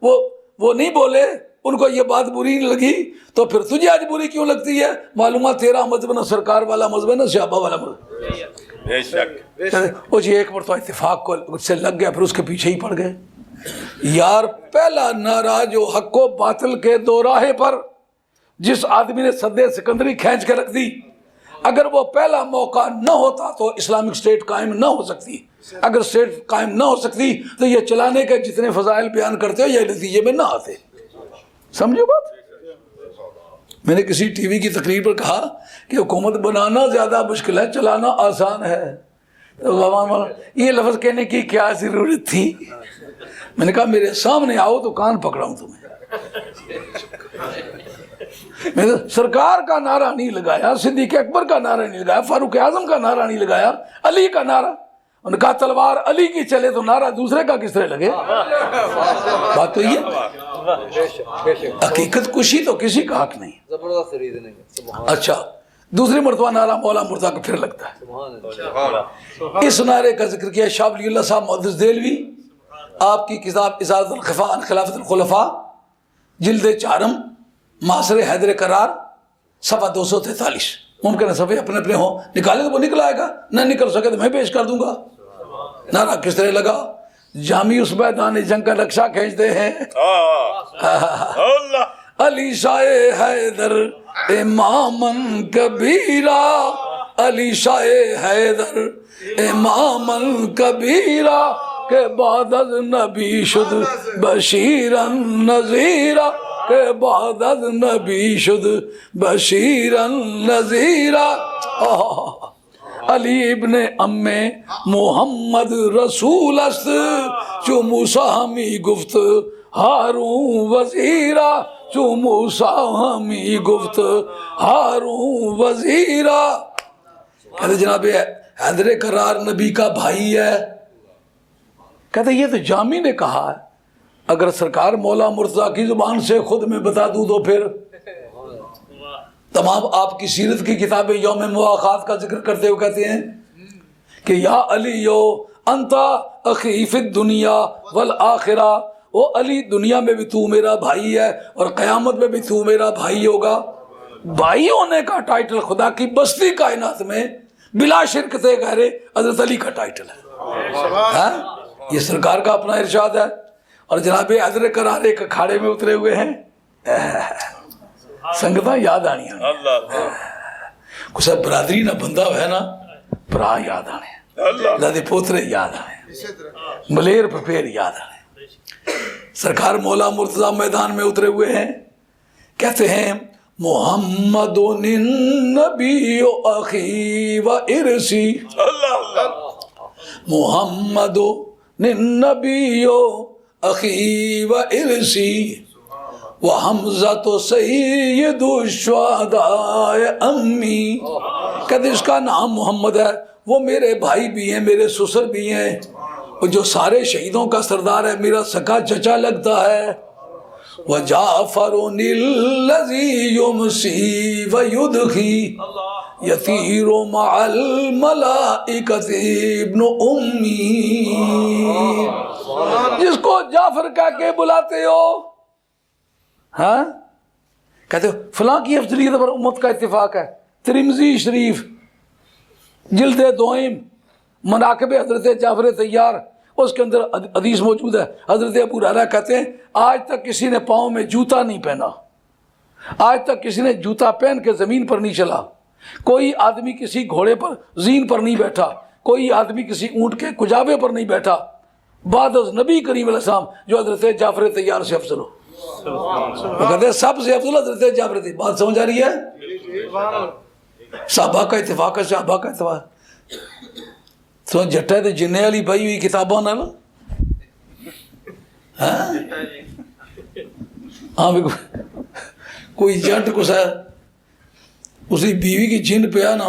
وہ نہیں بولے، ان کو یہ بات بری نہیں لگی، تو پھر تجھے آج بری کیوں لگتی ہے؟ معلومات تیرا مذہب نہ سرکار والا مذہب ہے نہ صحابہ والا مذہب۔ بے شک وہ جی ایک مرتبہ اتفاق کو سے لگ گیا، پھر اس کے پیچھے ہی پڑ گئے۔ یار پہلا نعرہ جو حق و باطل کے دو راہے پر جس آدمی نے سدے سکندری کھینچ کے رکھ دی، اگر وہ پہلا موقع نہ ہوتا تو اسلامک اسٹیٹ قائم نہ ہو سکتی۔ اگر اسٹیٹ قائم نہ ہو سکتی تو یہ چلانے کے جتنے فضائل بیان کرتے ہو یہ نتیجے میں نہ آتے۔ سمجھو بات؟ میں نے کسی ٹی وی کی تقریر پر کہا کہ حکومت بنانا زیادہ مشکل ہے، چلانا آسان ہے۔ تو یہ لفظ کہنے کی کیا ضرورت تھی؟ میں نے کہا میرے سامنے آؤ تو کان پکڑاؤں تمہیں۔ میں نے سرکار کا نعرہ نہیں لگایا، صدیق اکبر کا نعرہ نہیں لگایا، فاروق اعظم کا نعرہ نہیں لگایا، علی کا نعرہ۔ انہوں نے کہا تلوار علی کی چلے تو نعرہ دوسرے کا کس طرح لگے؟ بات تو یہ حقیقت کشی تو کسی کا حق نہیں۔ زبردست ریزننگ ہے، سبحان اچھا دوسری مرتبہ نعرہ مولا مرتضیٰ کا پھر لگتا ہے۔ سبحان اللہ۔ اس نعرے کا ذکر کیا شاہ ولی اللہ صاحب محدث دہلوی، آپ کی کتاب ازالۃ الخفاء عن خلافۃ الخلفاء، جلد 4 معاصر حیدر قرار، صفحہ 243۔ ممکن ہے صفحے اپنے اپنے ہوں، نکالے تو وہ نکل آئے گا، نہ نکل سکے تو میں پیش کر دوں گا۔ نعرہ کس طرح لگا؟ جامی اس میدان جنگ کا نقشہ کھینچتے ہیں۔ اللہ علی شاہ حیدر امامن کبیرہ، علی شاہ حیدر امامن کبیرہ، کے بعد از نبی شد بشیرن نذیرہ، کے بعد از نبی شد بشیرن نذیرہ۔ علی ابن ام محمد رسول است، چو موسیٰ ہمی گفت ہارون وزیرہ، چو موسیٰ ہمی گفت ہارون وزیرہ۔ کہتے جناب حیدر قرار نبی کا بھائی ہے۔ کہتے یہ تو جامی نے کہا ہے، اگر سرکار مولا مرتضیٰ کی زبان سے خود میں بتا دوں تو پھر تمام آپ کی سیرت کی کتابیں یوم مواخات کا ذکر کرتے ہوئے کہتے ہیں کہ یا علی انتا اخی فی الدنیا والآخرہ، او علی دنیا میں بھی تو میرا بھائی ہے اور قیامت میں بھی تو میرا بھائی ہوگا۔ بھائی ہونے کا ٹائٹل خدا کی بستی کائنات میں بلا شرکت غیر حضرت علی کا ٹائٹل ہے۔ یہ سرکار کا اپنا ارشاد ہے۔ اور جناب حیدر قرار ایک اکھاڑے میں اترے ہوئے ہیں، سنگتاں یاد آنی ہیں، اللہ کچھ برادری نہ بندہ ہے نا، برا یاد آنے، دادے پوترے یاد آنے، ملیر پپیر یاد آنے۔ سرکار مولا مرتضیٰ میدان میں اترے ہوئے ہیں، کہتے ہیں محمد النبی اخی و ارسی، محمد النبی اخی و ارسی، وحمزہ تو سید الشہداء امی۔ کہتے اس کا نام محمد ہے، وہ میرے بھائی بھی ہیں، میرے سسر بھی ہیں، وہ جو سارے شہیدوں کا سردار ہے، میرا سکا چچا لگتا ہے۔ وجعفر الذی یمسی ویدخی یطیر مع الملائکۃ ابن امی، جس کو جعفر کہہ کے بلاتے ہو، ہاں کہتے ہو فلاں کی افضلیت پر امت کا اتفاق ہے۔ ترمذی شریف جلد 2 مناقب حضرت جعفر طیار، اس کے اندر حدیث موجود ہے۔ حضرت ابو ہریرہ کہتے ہیں آج تک کسی نے پاؤں میں جوتا نہیں پہنا، آج تک کسی نے جوتا پہن کے زمین پر نہیں چلا، کوئی آدمی کسی گھوڑے پر زین پر نہیں بیٹھا، کوئی آدمی کسی اونٹ کے کجاوے پر نہیں بیٹھا بعد از نبی کریم علیہ السلام جو حضرت جعفر طیار سے افضل ہو۔ وہ کہتے ہیں سب سے افضل حضرت جعفر طیار۔ بات سمجھ آ رہی ہے؟ صحابہ کا اتفاق ہے، صحابہ کا اتفاق۔ تو جٹے تے جننے والی پئی ہوئی کتاباں نال، ہاں بھی کوئی جٹ کسا اسی بیوی کی جن پیا نا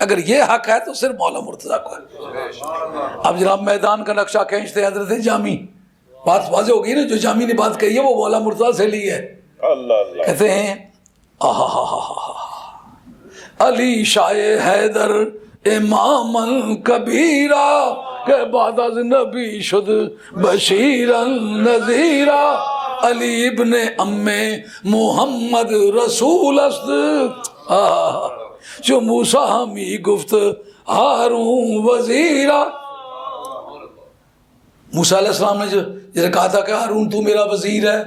اگر یہ حق ہے تو صرف مولا مرتضیٰ کو ہے۔ اب جناب میدان کا نقشہ کھینچتے حضرت جامی، بات واضح ہو گئی نا، جو جامی نے بات کہی ہے وہ مولا مرتضیٰ سے لی ہے۔ اللہ اللہ کہتے ہیں علی شاہ حیدر امام کبیرہ کے بعد از نبی شد بشیرا نذیرا، علی ابن ام محمد رسول است، جو موسیٰ ہمی گفت ہارون وزیرا۔ موسیٰ علیہ السلام نے جیسے کہا تھا کہ ہارون تو میرا وزیر ہے،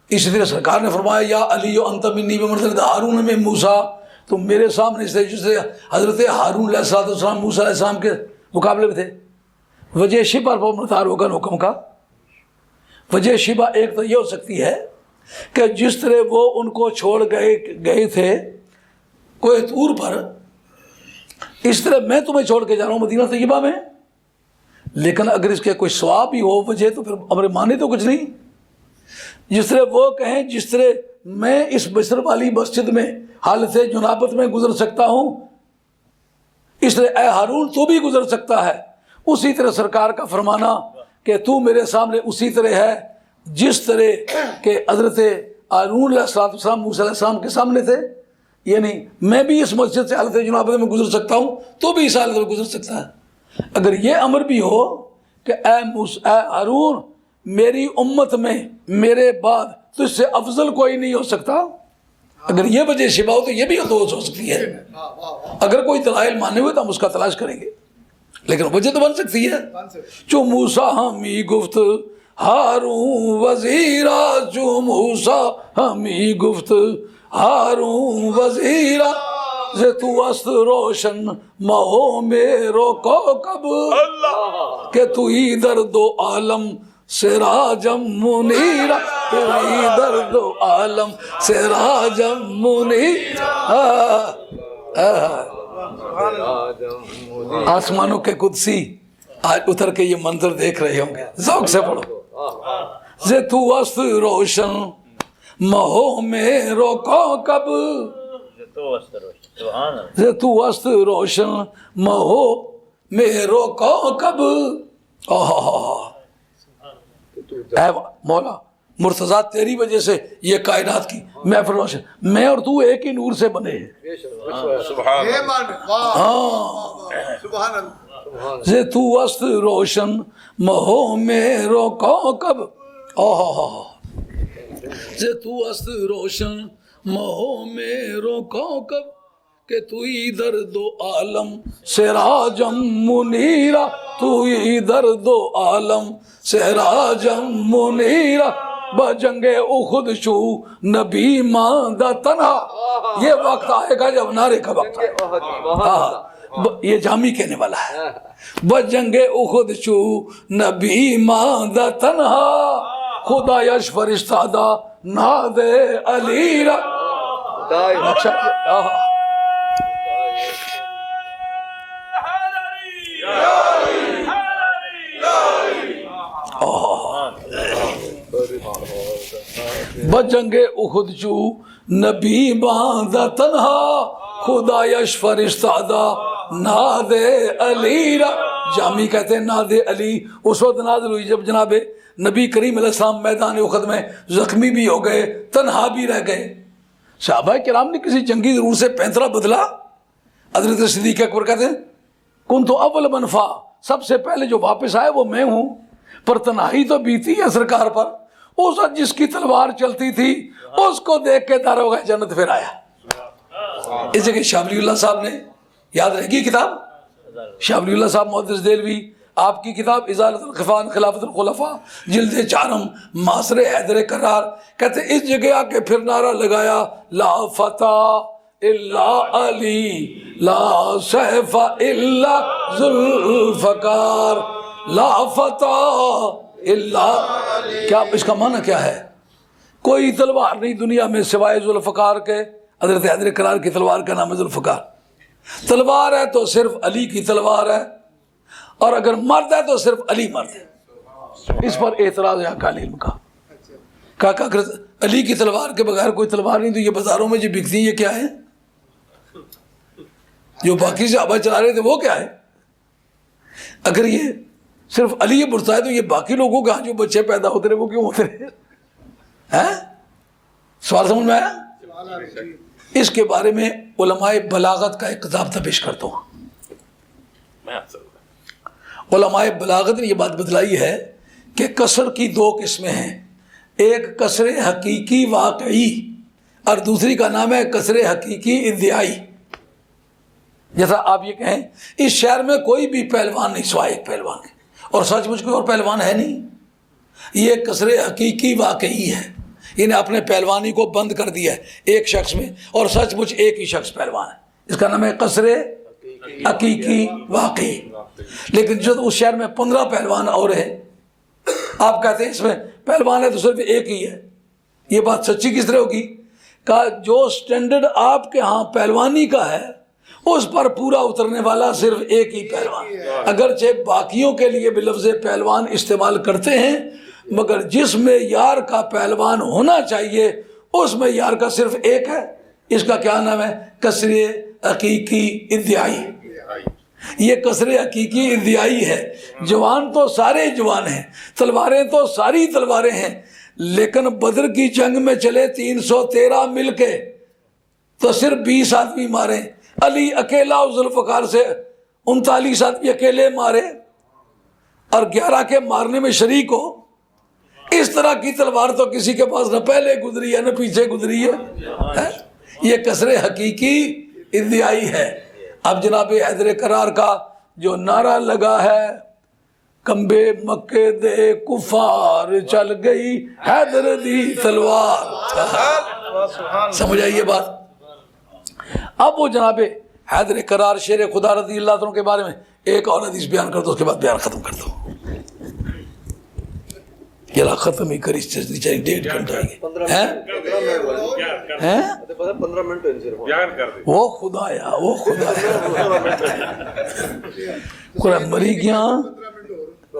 اسی طرح سرکار نے فرمایا یا علی انت منی بمنزلۃ ہارون میں موسیٰ، تم میرے سامنے سے جسے حضرت ہارون علیہ السلام موسیٰ علیہ السلام کے مقابلے میں تھے۔ وجہ شبہ پر مدار ہوگا حکم کا، وجہ شبہ ایک تو یہ ہو سکتی ہے کہ جس طرح وہ ان کو چھوڑ گئے تھے کوہ طور پر، اس طرح میں تمہیں چھوڑ کے جا رہا ہوں مدینہ طیبہ میں، لیکن اگر اس کے کوئی ثواب ہی ہو وجہ تو پھر امر مانے تو کچھ نہیں۔ جس طرح وہ کہیں جس طرح میں اس مصر والی مسجد میں حالت جنابت میں گزر سکتا ہوں، اس طرح اے ہارون تو بھی گزر سکتا ہے، اسی طرح سرکار کا فرمانا کہ تو میرے سامنے اسی طرح ہے جس طرح کہ حضرت ہارون علیہ السلام موسیٰ علیہ السلام کے سامنے تھے، یعنی میں بھی اس مسجد سے حالت جنابت میں گزر سکتا ہوں تو بھی اس حالت میں گزر سکتا ہے۔ اگر یہ امر بھی ہو کہ اے ہارون میری امت میں میرے بعد تو اس سے افضل کوئی نہیں ہو سکتا، اگر یہ وجہ شبہ ہو تو یہ بھی ہو سکتی ہے۔ اگر کوئی دلائل مانے ہوئے تو ہم اس کا تلاش کریں گے، لیکن وجہ تو بن سکتی ہے۔ جو موسیٰ ہمی گفت ہارون وزیرا، جو موسیٰ ہمی گفت ہارون وزیرا، سے تو است روشن مہو میرو کوکب، کہ تو ہی در دو عالم سراجم منیرا، تو ہی در دو عالم سراجم منیرا۔ آسمانوں کے قدسی آج اتر کے یہ منظر دیکھ رہے ہوں گے، ذوق سے پڑھو۔ سے تو است روشن مہو میرو کوکب، سے تو است روشن مہو میرو کوکب۔ اے مولا مرتضیٰ تیری وجہ سے یہ کائنات کی محفل روشن، میں اور تو ایک ہی نور سے بنے ہیں۔ سبحان سے تو است روشن مہو میرو کوکب، سے تو است روشن مہو میرو کوکب، کہ تو ہی در دو عالم سراجم منیرا، تو ہی در دو عالم سراجم منیرا، بجنگ احد شو نبی ماندہ تنہا۔ یہ وقت آئے گا جب نعرے کا وقت آئے گا، یہ جامی کہنے والا ہے۔ بجنگ احد شو نبی ماندہ تنہا، خدا یش فرشتادہ ناد علی را۔ بجنگ احد چو نبی باندہ تنہا، خدا یش فرشتادہ ناد علی را۔ جامی کہتے ہیں ناد علی اس وقت نازل ہوئی جب جناب نبی کریم علیہ السلام میدان احد میں زخمی بھی ہو گئے، تنہا بھی رہ گئے۔ صحابہ کرام نے کسی جنگی ضرور سے پینترا بدلا۔ حضرت صدیق اکبر کہتے ہیں کنت اول من فا، سب سے پہلے جو واپس آئے وہ میں ہوں، پر تنہائی تو بیتی ہے سرکار پر۔ اس وقت جس کی تلوار چلتی تھی اس کو دیکھ کے داروغہ جنت پھر آیا۔ اس جگہ شاہ ولی اللہ صاحب نے یاد رہے گی کتاب، شاہ ولی اللہ صاحب محدث دہلوی، آپ کی کتاب ازالۃ الخفان خلافت الخلفاء جلد 4 معاصر حیدر کرار، کہتے اس جگہ آ کے پھر نعرہ لگایا لا فتح الا علی، لا سیف الا ذوالفقار، لا فتح الا، کیا اس کا معنی کیا ہے؟ کوئی تلوار نہیں دنیا میں سوائے ذوالفقار کے۔ حضرت حیدر کرار کی تلوار کا نام ہے ذوالفقار۔ تلوار ہے تو صرف علی کی تلوار ہے، اور اگر مرد ہے تو صرف علی مرد ہے۔ اس پر اعتراض ہے اکال علم کا، کہا اگر علی کی تلوار کے بغیر کوئی تلوار نہیں تو یہ بازاروں میں جو بکتی ہیں یہ کیا ہے؟ جو باقی صحابہ چلا رہے تھے وہ کیا ہے؟ اگر یہ صرف علی برتا ہے تو یہ باقی لوگوں کا جو بچے پیدا ہوتے رہے وہ کیوں ہوتے رہے؟ سوال سمجھ میں آیا؟ اس کے بارے میں علماء بلاغت کا ایک ضابطہ پیش کرتا ہوں. علماء بلاغت نے یہ بات بتلائی ہے کہ کسر کی دو قسمیں ہیں، ایک کسر حقیقی واقعی اور دوسری کا نام ہے کسر حقیقی ادعائی. جیسا آپ یہ کہیں اس شہر میں کوئی بھی پہلوان نہیں سوائے ایک پہلوان ہے، اور سچ مچ کوئی اور پہلوان ہے نہیں. یہ کسر حقیقی واقعی ہے، یعنی اپنے پہلوانی کو بند کر دیا ہے ایک شخص میں، اور سچ مچ ایک ہی شخص پہلوان ہے. اس کا نام ہے کسر حقیقی واقعی. لیکن جو اس شہر میں 15 پہلوان اور ہیں، آپ کہتے ہیں اس میں پہلوان ہے تو صرف ایک ہی ہے. یہ بات سچی کس طرح ہوگی؟ کہ جو سٹینڈرڈ آپ کے ہاں پہلوانی کا ہے اس پر پورا اترنے والا صرف ایک ہی پہلوان. اگرچہ باقیوں کے لیے بھی لفظ پہلوان استعمال کرتے ہیں، مگر جس میں یار کا پہلوان ہونا چاہیے اس میں یار کا صرف ایک ہے. اس کا کیا نام ہے؟ کسر حقیقی ادعائی. یہ کسر حقیقی ادعائی ہے. جوان تو سارے جوان ہیں، تلواریں تو ساری تلواریں ہیں، لیکن بدر کی جنگ میں چلے 313 مل کے تو صرف 20 آدمی مارے. علی اکیلا ذوالفقار سے 39 آدمی اکیلے مارے اور 11 کے مارنے میں شریک ہو. اس طرح کی تلوار تو کسی کے پاس نہ پہلے گزری ہے نہ پیچھے گزری ہے. یہ کسر حقیقی ادعائی ہے. اب جناب حیدر کرار کا جو نعرہ لگا ہے، کمبے مکے دے کفار چل گئی حیدر دی تلوار، سمجھ آئیے بات؟ اب وہ جناب حیدر کرار شیر خدا رضی اللہ عنہ کے بارے میں ایک اور حدیث بیان کر دو، اس کے بعد بیان ختم کر دو. یہ ختم ہی کری چاہیے 1.5 گھنٹہ ہے. 15 منٹ وہ خدایا قرآن مری گیا،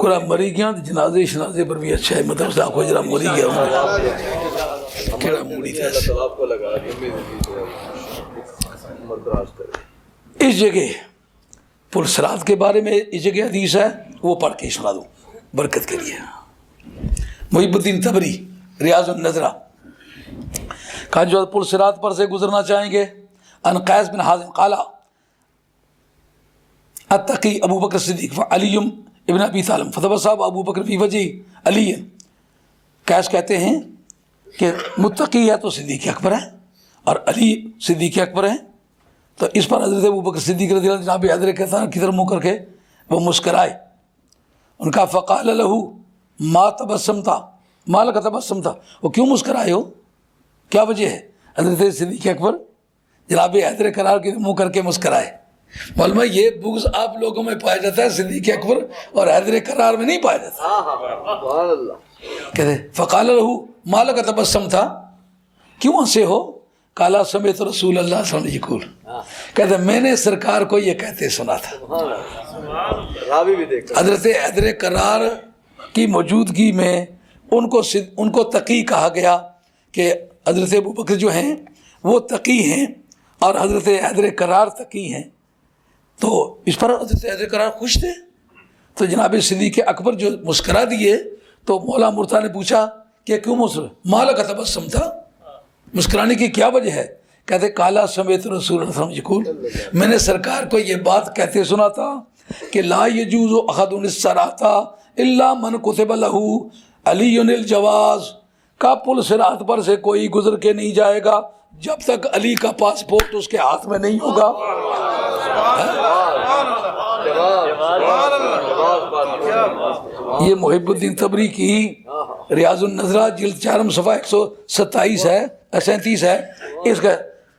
قرآن مری گیا جنازے شنازے پر بھی اچھا ہے. مطلب سے آپ کو جناب مری گیا کیڑا موڑی تھا. اس جگہ پل صراط کے بارے میں اس جگہ حدیث ہے، وہ پڑھ کے سنا دوں برکت کے لیے. محب الدین تبری ریاض النظرہ کہا جو پل صراط پر سے گزرنا چاہیں گے، ان قیس بن حازم قال اتقی ابو بکر صدیق علی ابن ابی طالب فتبسم ابو بکر فی وجہ علی. قیس کہتے ہیں کہ متقی ہے تو صدیق اکبر ہے اور علی صدیق اکبر ہے. تو اس پر حضرت ابو بکر صدیق رضی اللہ جناب حیدر کہتا ہے کدھر منہ کر کے وہ مسکرائے. ان کا فقال لہو ما تبسمتا، مال کا تبسم تھا، وہ کیوں مسکرائے ہو، کیا وجہ ہے؟ حضرت صدیق اکبر جناب حیدر کرار کے منہ کر کے مسکرائے. معلوم ہے یہ بغض آپ لوگوں میں پایا جاتا ہے، صدیق اکبر اور حیدر کرار میں نہیں پایا جاتا. کہتے فقال لہو مال کا تبسم تھا، کیوں ہنسے ہو؟ کالا سمیت رسول اللہ صلی اللہ علیہ وسلم یقول، کہتے میں نے سرکار کو یہ کہتے سنا تھا. حضرت حیدر کرار کی موجودگی میں ان کو تقی کہا گیا کہ حضرت ابو بکر جو ہیں وہ تقی ہیں اور حضرت حیدر کرار تقی ہیں. تو اس پر حضرت حیدر کرار خوش تھے. تو جناب صدیق اکبر جو مسکرا دیے تو مولا مرتا نے پوچھا کہ کیوں مالا کا تبسم تھا، مسکرانے کی کیا وجہ ہے؟ کہتے کالا سمیت رسول اللہ صلی اللہ علیہ وسلم، میں نے سرکار کو یہ بات کہتے سنا تھا کہ لا یجوز احد الصراط الا من کتب لہ علی الجواز، کا پل صراط پر سے کوئی گزر کے نہیں جائے گا جب تک علی کا پاسپورٹ اس کے ہاتھ میں نہیں ہوگا. یہ محب الدین تبری کی ریاض النظرہ جلد 4 صفحہ 127 ہے 37 ہے. اس کا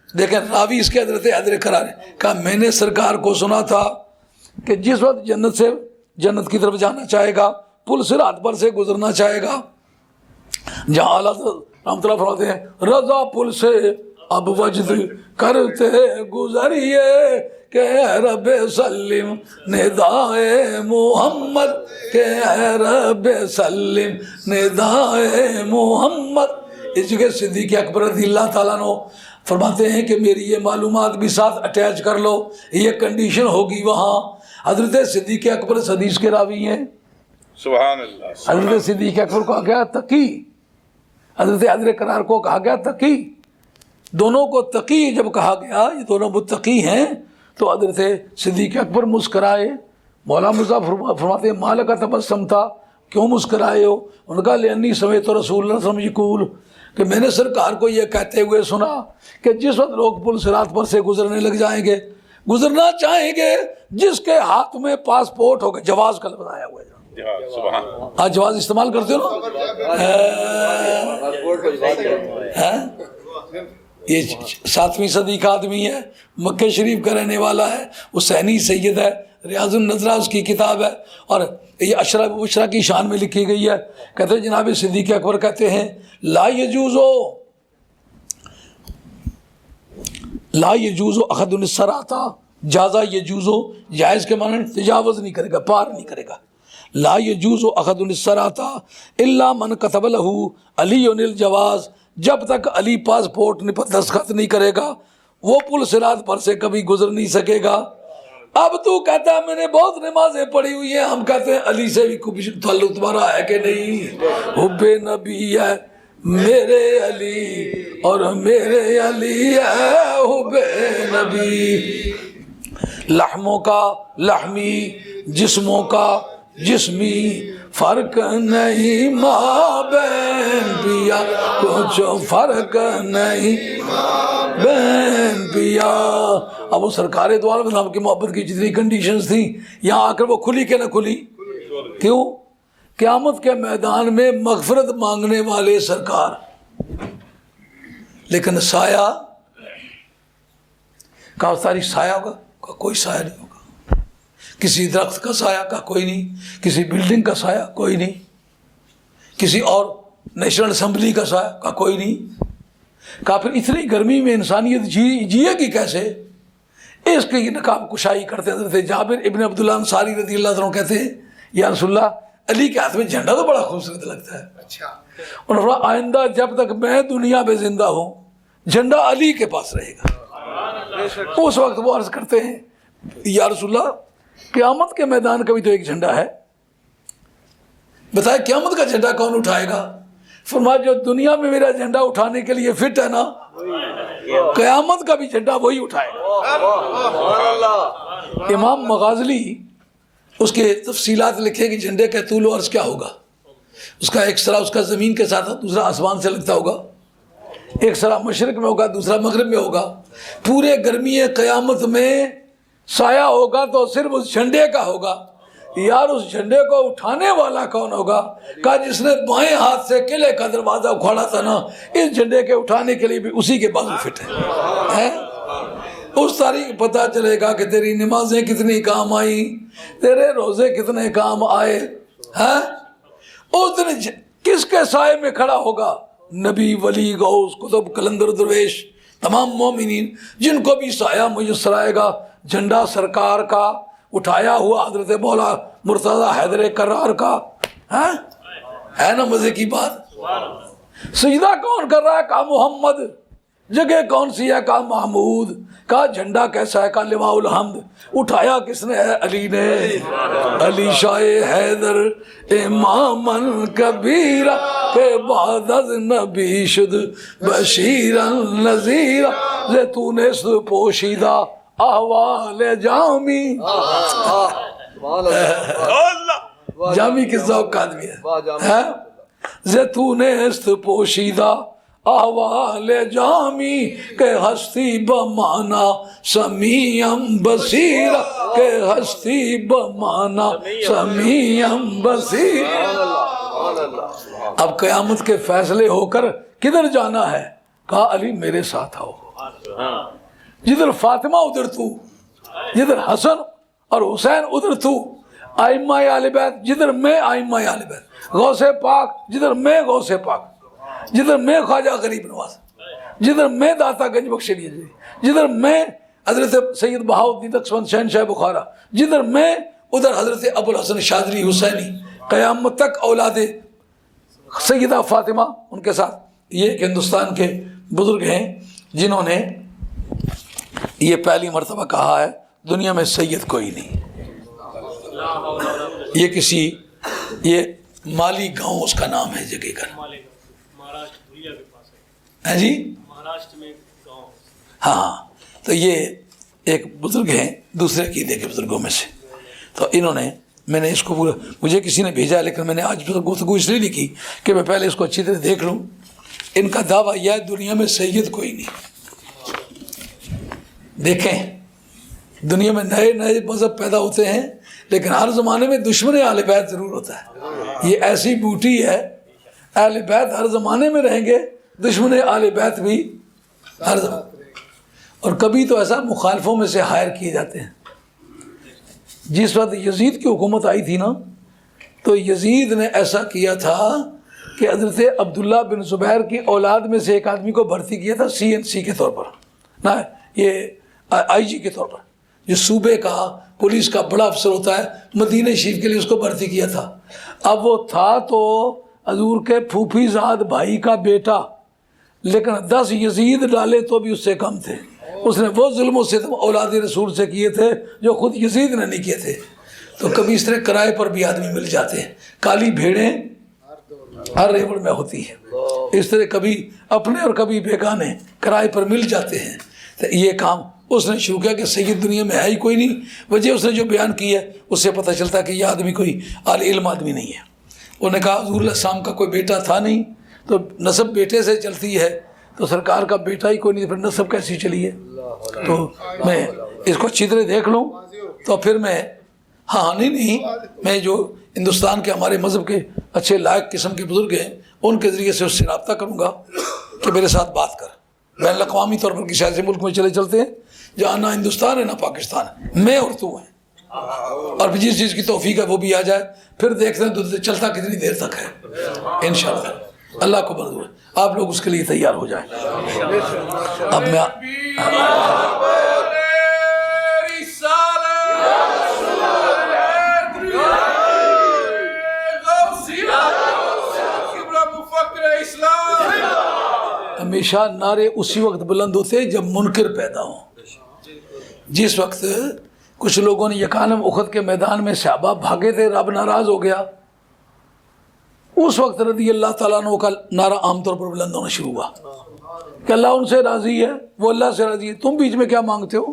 دیکھیں راوی اس کے حضرت حیدر کرار کہا میں نے سرکار کو سنا تھا کہ جس وقت جنت کی طرف جانا چاہے گا پل صراط پر سے گزرنا چاہے گا، جہاں اعلیٰ رحمۃ اللہ فرماتے ہیں رضا پل سے اب وجد کرتے گزریے کہ رب سلم ندائے محمد، کہ رب سلم ندائے محمد. اس جگہ صدیق اکبر رضی اللہ تعالیٰ عنہ فرماتے ہیں کہ میری یہ معلومات بھی ساتھ اٹیچ کر لو، یہ کنڈیشن ہوگی وہاں۔ حضرت صدیق اکبر اس حدیث کے راوی ہیں۔ سبحان اللہ۔ حضرت صدیق اکبر کو کہا گیا تقی، حضرت حیدر کرار کو کہا گیا تقی، دونوں کو تقی جب کہا گیا، یہ دونوں متقی ہیں، تو حضرت صدیق اکبر مسکرائے۔ مولا مرزا فرماتے ہیں مال کا تبسم تھا، کیوں مسکرائے ہو؟ ان کا لینی سمیت رسول اللہ صلی اللہ علیہ وسلم یقول، کہ میں نے سرکار کو یہ کہتے ہوئے سنا کہ جس وقت لوگ پل صراط پر سے گزرنے لگ جائیں گے، گزرنا چاہیں گے، جس کے ہاتھ میں پاسپورٹ ہوگا، جواز کا لفظ آیا ہوا ہے، سبحان اللہ۔ آج جواز استعمال کرتے ہو نا؟ یہ 7ویں صدی کا آدمی ہے، مکہ شریف کا رہنے والا ہے، حسینی سید ہے، ریاض النظرہ اس کی کتاب ہے، اور یہ اشرا بشرا کی شان میں لکھی گئی ہے۔ کہتے ہیں جناب صدیق اکبر کہتے ہیں لا یجوزو احد الصراطہ، جازا یجوزو، جائز کے معنی تجاوز نہیں کرے گا، پار نہیں کرے گا۔ لا یجوزو احد الصراطہ الا من كتب له علی الجواز، جب تک علی پاسپورٹ پر دستخط نہیں کرے گا وہ پل صراط پر سے کبھی گزر نہیں سکے گا۔ اب تو کہتا ہے میں نے بہت نمازیں پڑھی ہوئی ہیں، ہم کہتے ہیں علی سے بھی کچھ تعلق تمہارا ہے کہ نہیں؟ حب نبی ہے میرے علی اور میرے علی ہے حب نبی، لحموں کا لحمی، جسموں کا جسمی، فرق نہیں ماں بہن پیا، کچھ فرق نہیں بہن پیا۔ اب وہ سرکار دو عالم صاحب کی محبت کی جتنی کنڈیشنز تھیں یہاں آ کر وہ کھلی کہ نہ کھلی؟ کیوں؟ قیامت کے میدان میں مغفرت مانگنے والے سرکار، لیکن سایہ کا ساری سایہ ہوگا، کوئی سایہ نہیں ہوگا، کسی درخت کا سایہ کا کوئی نہیں، کسی بلڈنگ کا سایہ کوئی نہیں، کسی اور نیشنل اسمبلی کا سایہ کا کوئی نہیں۔ کہا پھر اتنی گرمی میں انسانیت جیے گی کیسے؟ اس کی نقاب کشائی کرتے حضرت جابر ابن عبداللہ انصاری رضی اللہ عنہ کہتے ہیں یا رسول اللہ علی کے ہاتھ میں جھنڈا تو بڑا خوبصورت لگتا ہے۔ انہوں نے فرمایا آئندہ جب تک میں دنیا میں زندہ ہوں جھنڈا علی کے پاس رہے گا۔ اس وقت وہ عرض کرتے ہیں یا رسول اللہ قیامت کے میدان کا بھی تو ایک جھنڈا ہے، بتائے قیامت کا جھنڈا کون اٹھائے گا؟ فرمایا جو دنیا میں میرا جھنڈا اٹھانے کے لیے فٹ ہے نا، قیامت کا بھی جھنڈا وہی اٹھائے گا۔ امام مغازلی اس کے تفصیلات لکھے کہ جھنڈے کا طول و عرض کیا ہوگا، اس کا ایک سرا اس کا زمین کے ساتھ دوسرا آسمان سے لگتا ہوگا، ایک سرا مشرق میں ہوگا دوسرا مغرب میں ہوگا، پورے گرمی قیامت میں سایہ ہوگا تو صرف اس جھنڈے کا ہوگا۔ یار اس جھنڈے کو اٹھانے والا کون ہوگا؟ کہا جس نے بائیں ہاتھ سے قلعے کا دروازہ اکھاڑا تھا نا، اس جھنڈے کے اٹھانے کے لیے بھی اسی کے بازو فٹ ہے۔ اس تاریخ پتہ چلے گا کہ تیری نمازیں کتنی کام آئیں، تیرے روزے کتنے کام آئے۔ اس دن کس کے سائے میں کھڑا ہوگا؟ نبی، ولی، غوث، قطب، قلندر، درویش، تمام مومنین جن کو بھی سایہ میسر آئے گا، جھنڈا سرکار کا اٹھایا ہوا حضرت مولا مرتضیٰ حیدر کرار کا ہے نا مزے کی بات۔ سجدہ کون کر رہا ہے؟ کہا محمد۔ جگہ کون سی ہے؟ کہا محمود۔ کہا جھنڈا کیسا ہے؟ کہا لواء الحمد۔ اٹھایا کس نے ہے؟ علی نے۔ علی شاہ حیدر امام کبیرہ کے بعد از نبی شد بشیرا نذیرا، زیتون است پوشیدہ احوال جامی۔ جامی کس ذوق کا آدمی ہے؟ زیتون است پوشیدہ احوال جامی کہ ہستی بمانا سمیم بصیرہ، کہ ہستی بمانا سمیم بصیرہ۔ اب قیامت کے فیصلے ہو کر کدھر جانا ہے؟ کہا علی میرے ساتھ آؤ، جدھر فاطمہ ادھر تو، جدھر حسن اور حسین ادھر تو، ائمہ اہل بیت جدھر میں ائمہ اہل بیت، غوث پاک جدھر میں غوث پاک، جدھر میں خواجہ غریب نواز، جدھر میں داتا گنج بخش علی، جدھر میں حضرت سید بہاؤالدین تقسمند شہنشاہ بخارا، جدھر میں ادھر حضرت ابو الحسن شاذلی حسینی، قیامت تک اولاد سیدہ فاطمہ ان کے ساتھ۔ یہ ایک ہندوستان کے بزرگ ہیں جنہوں نے یہ پہلی مرتبہ کہا ہے دنیا میں سید کوئی نہیں. یہ مالی گاؤں اس کا نام ہے جگہ کا. ہاں جی ہاں. تو یہ ایک بزرگ ہیں دوسرے عقیدے کے بزرگوں میں سے. تو انہوں نے میں نے اس کو پورا مجھے کسی نے بھیجا لیکن میں نے آج گفتگو اس لیے نہیں کی کہ میں پہلے اس کو اچھی طرح دیکھ لوں. ان کا دعویٰ یہ ہے دنیا میں سید کوئی نہیں. دیکھیں دنیا میں نئے نئے مذہب پیدا ہوتے ہیں لیکن ہر زمانے میں دشمن اہل بیت ضرور ہوتا ہے. یہ ایسی بوٹی ہے اہل بیت ہر زمانے میں رہیں گے, دشمن اہل بیت بھی ہر زمانے. اور کبھی تو ایسا مخالفوں میں سے ہائر کیے جاتے ہیں. جس وقت یزید کی حکومت آئی تھی نا تو یزید نے ایسا کیا تھا کہ حضرت عبداللہ بن زبیر کی اولاد میں سے ایک آدمی کو بھرتی کیا تھا CNC کے طور پر, نہ یہ IG کے طور پر, جو صوبے کا پولیس کا بڑا افسر ہوتا ہے, مدینہ شریف کے لیے اس کو بھرتی کیا تھا. اب وہ تھا تو حضور کے پھوپھی زاد بھائی کا بیٹا, لیکن 10 یزید ڈالے تو بھی اس سے کم تھے. اس نے وہ ظلم و ستم اولاد رسول سے کیے تھے جو خود یزید نے نہیں کیے تھے. تو کبھی اس طرح کرائے پر بھی آدمی مل جاتے ہیں. کالی بھیڑیں ہر ریوڑ میں ہوتی ہیں. اس طرح کبھی اپنے اور کبھی بیگانے کرائے پر مل جاتے ہیں. تو یہ کام اس نے شروع کیا کہ سید دنیا میں ہے ہی کوئی نہیں. وجہ اس نے جو بیان کی ہے اس سے پتہ چلتا ہے کہ یہ آدمی کوئی اعلی علم آدمی نہیں ہے. انہوں نے کہا حضور علیہ السلام کا کوئی بیٹا تھا نہیں تو نسب بیٹے سے چلتی ہے, تو سرکار کا بیٹا ہی کوئی نہیں, پھر نسب کیسی چلی ہے. تو میں اس کو اچھی طرح دیکھ لوں تو پھر میں نہیں میں جو ہندوستان کے ہمارے مذہب کے اچھے لائق قسم کے بزرگ ہیں ان کے ذریعے سے اس سے رابطہ کروں گا کہ میرے ساتھ بات کر. بین الاقوامی طور پر کسی ایسے ملک میں چلتے ہیں جہاں نہ ہندوستان ہے نہ پاکستان ہے, میں اور تو ہیں, اور جس چیز کی توفیق ہے وہ بھی آ جائے, پھر دیکھتے ہیں تو چلتا کتنی دیر تک ہے انشاءاللہ. اللہ کو منظور ہے, آپ لوگ اس کے لیے تیار ہو جائیں. اب میں ہمیشہ نعرے اسی وقت بلند ہوتے جب منکر پیدا ہوں. جس وقت کچھ لوگوں نے یکانم احد کے میدان میں صحابہ بھاگے تھے, رب ناراض ہو گیا, اس وقت رضی اللہ تعالیٰ عنہ کا نعرہ عام طور پر بلند ہونا شروع ہوا کہ اللہ ان سے راضی ہے, وہ اللہ سے راضی ہے, تم بیچ میں کیا مانگتے ہو.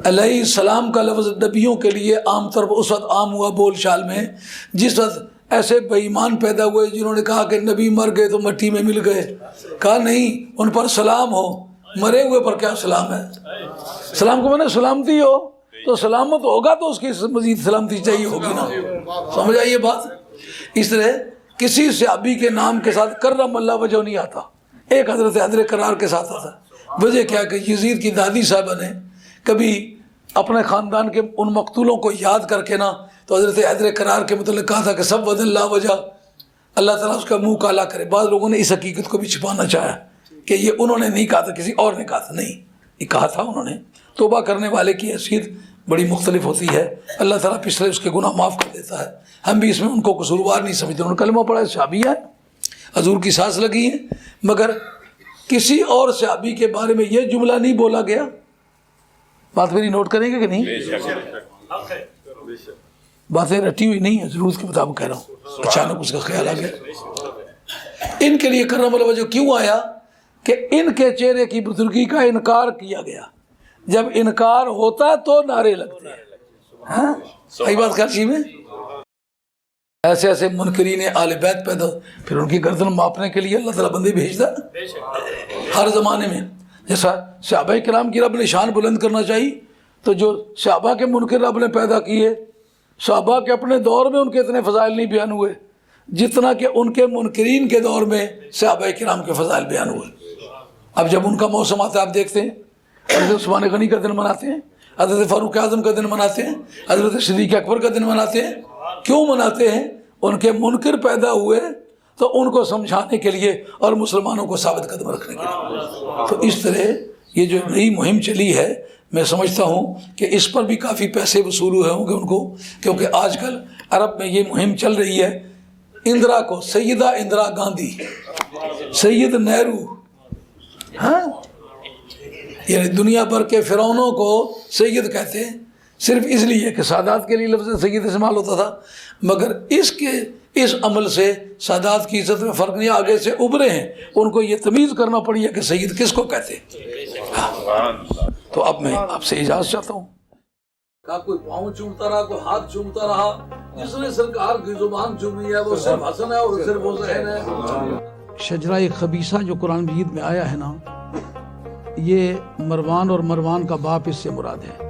علیہ السلام کا لفظ نبیوں کے لیے عام طور پر اس وقت عام ہوا بول چال میں جس وقت ایسے بے ایمان پیدا ہوئے جنہوں نے کہا کہ نبی مر گئے تو مٹی میں مل گئے. کہا نہیں, ان پر سلام ہو, مرے ہوئے پر کیا سلام ہے. سلام کو میں نے سلامتی ہو تو سلامت ہوگا تو اس کی مزید سلامتی چاہیے ہوگی نا. سمجھ آئیے بات. اس طرح کسی صحابی کے نام کے ساتھ کرم اللہ وجہ نہیں آتا, ایک حضرت حیدر کرار کے ساتھ آتا. وجہ کیا کہ یزید کی دادی صاحبہ نے کبھی اپنے خاندان کے ان مقتولوں کو یاد کر کے نا تو حضرت حیدر کرار کے متعلق کہا تھا کہ سب ود اللہ وجہ, اللہ تعالیٰ اس کا منہ کالا کرے. بعض لوگوں نے اس حقیقت کو بھی چھپانا چاہا کہ یہ انہوں نے نہیں کہا تھا, کسی اور نے کہا تھا. نہیں, یہ کہا تھا انہوں نے. توبہ کرنے والے کی حیثیت بڑی مختلف ہوتی ہے, اللہ تعالیٰ پچھلے اس کے گناہ معاف کر دیتا ہے. ہم بھی اس میں ان کو قصوروار نہیں سمجھتے. انہوں نے کلمہ پڑھا, صحابی ہے, حضور کی سانس لگی ہے, مگر کسی اور صحابی کے بارے میں یہ جملہ نہیں بولا گیا. بات میری نوٹ کریں گے کہ نہیں؟ باتیں رٹی ہوئی نہیں ہے, ضرورت کے مطابق کہہ رہا ہوں, اچانک اس کا خیال آ گیا. ان کے لیے کرم اللہ وجہ کیوں آیا کہ ان کے چہرے کی بزرگی کا انکار کیا گیا. جب انکار ہوتا تو نعرے لگتے ہیں. ہاں صحیح بات کر میں ایسے ایسے منکرین آل بیت پیدا, پھر ان کی گردن ماپنے کے لیے اللہ تعالیٰ بندے بھیجتا ہر زمانے میں. جیسا صحابہ کرام کی رب نے شان بلند کرنا چاہیے تو جو صحابہ کے منکر رب نے پیدا کیے, صحابہ کے اپنے دور میں ان کے اتنے فضائل نہیں بیان ہوئے جتنا کہ ان کے منکرین کے دور میں صحابہ کرام کے فضائل بیان ہوئے. اب جب ان کا موسم آتا ہے آپ دیکھتے ہیں, حضرت عثمان غنی کا دن مناتے ہیں, حضرت فاروق اعظم کا دن مناتے ہیں, حضرت صدیق اکبر کا دن مناتے ہیں. کیوں مناتے ہیں؟ ان کے منکر پیدا ہوئے تو ان کو سمجھانے کے لیے اور مسلمانوں کو ثابت قدم رکھنے کے لیے. تو اس طرح یہ جو نئی مہم چلی ہے, میں سمجھتا ہوں کہ اس پر بھی کافی پیسے وصول ہوئے ہوں گے ان کو, کیونکہ آج کل عرب میں یہ مہم چل رہی ہے. اندرا کو, سیدہ اندرا گاندھی, سید نہرو, ہاں یعنی دنیا بھر کے فرعونوں کو سید کہتے ہیں صرف اس لیے کہ سادات کے لیے لفظ سید استعمال ہوتا تھا، مگر اس عمل سے سادات کی عزت میں فرق نہیں، آگے سے ابھرے ہیں، ان کو یہ تمیز کرنا پڑی ہے کہ سید کس کو کہتے ہیں۔ تو اب میں آپ سے اجازت چاہتا ہوں۔ کوئی پاؤں چومتا رہا، کوئی ہاتھ چومتا رہا، جس نے سرکار کی زبان چومی ہے وہ صرف حسن ہے اور صرف حسین ہے۔ شجرہ خبیثہ جو قرآن مجید میں آیا ہے نا، یہ مروان اور مروان کا باپ اس سے مراد ہے۔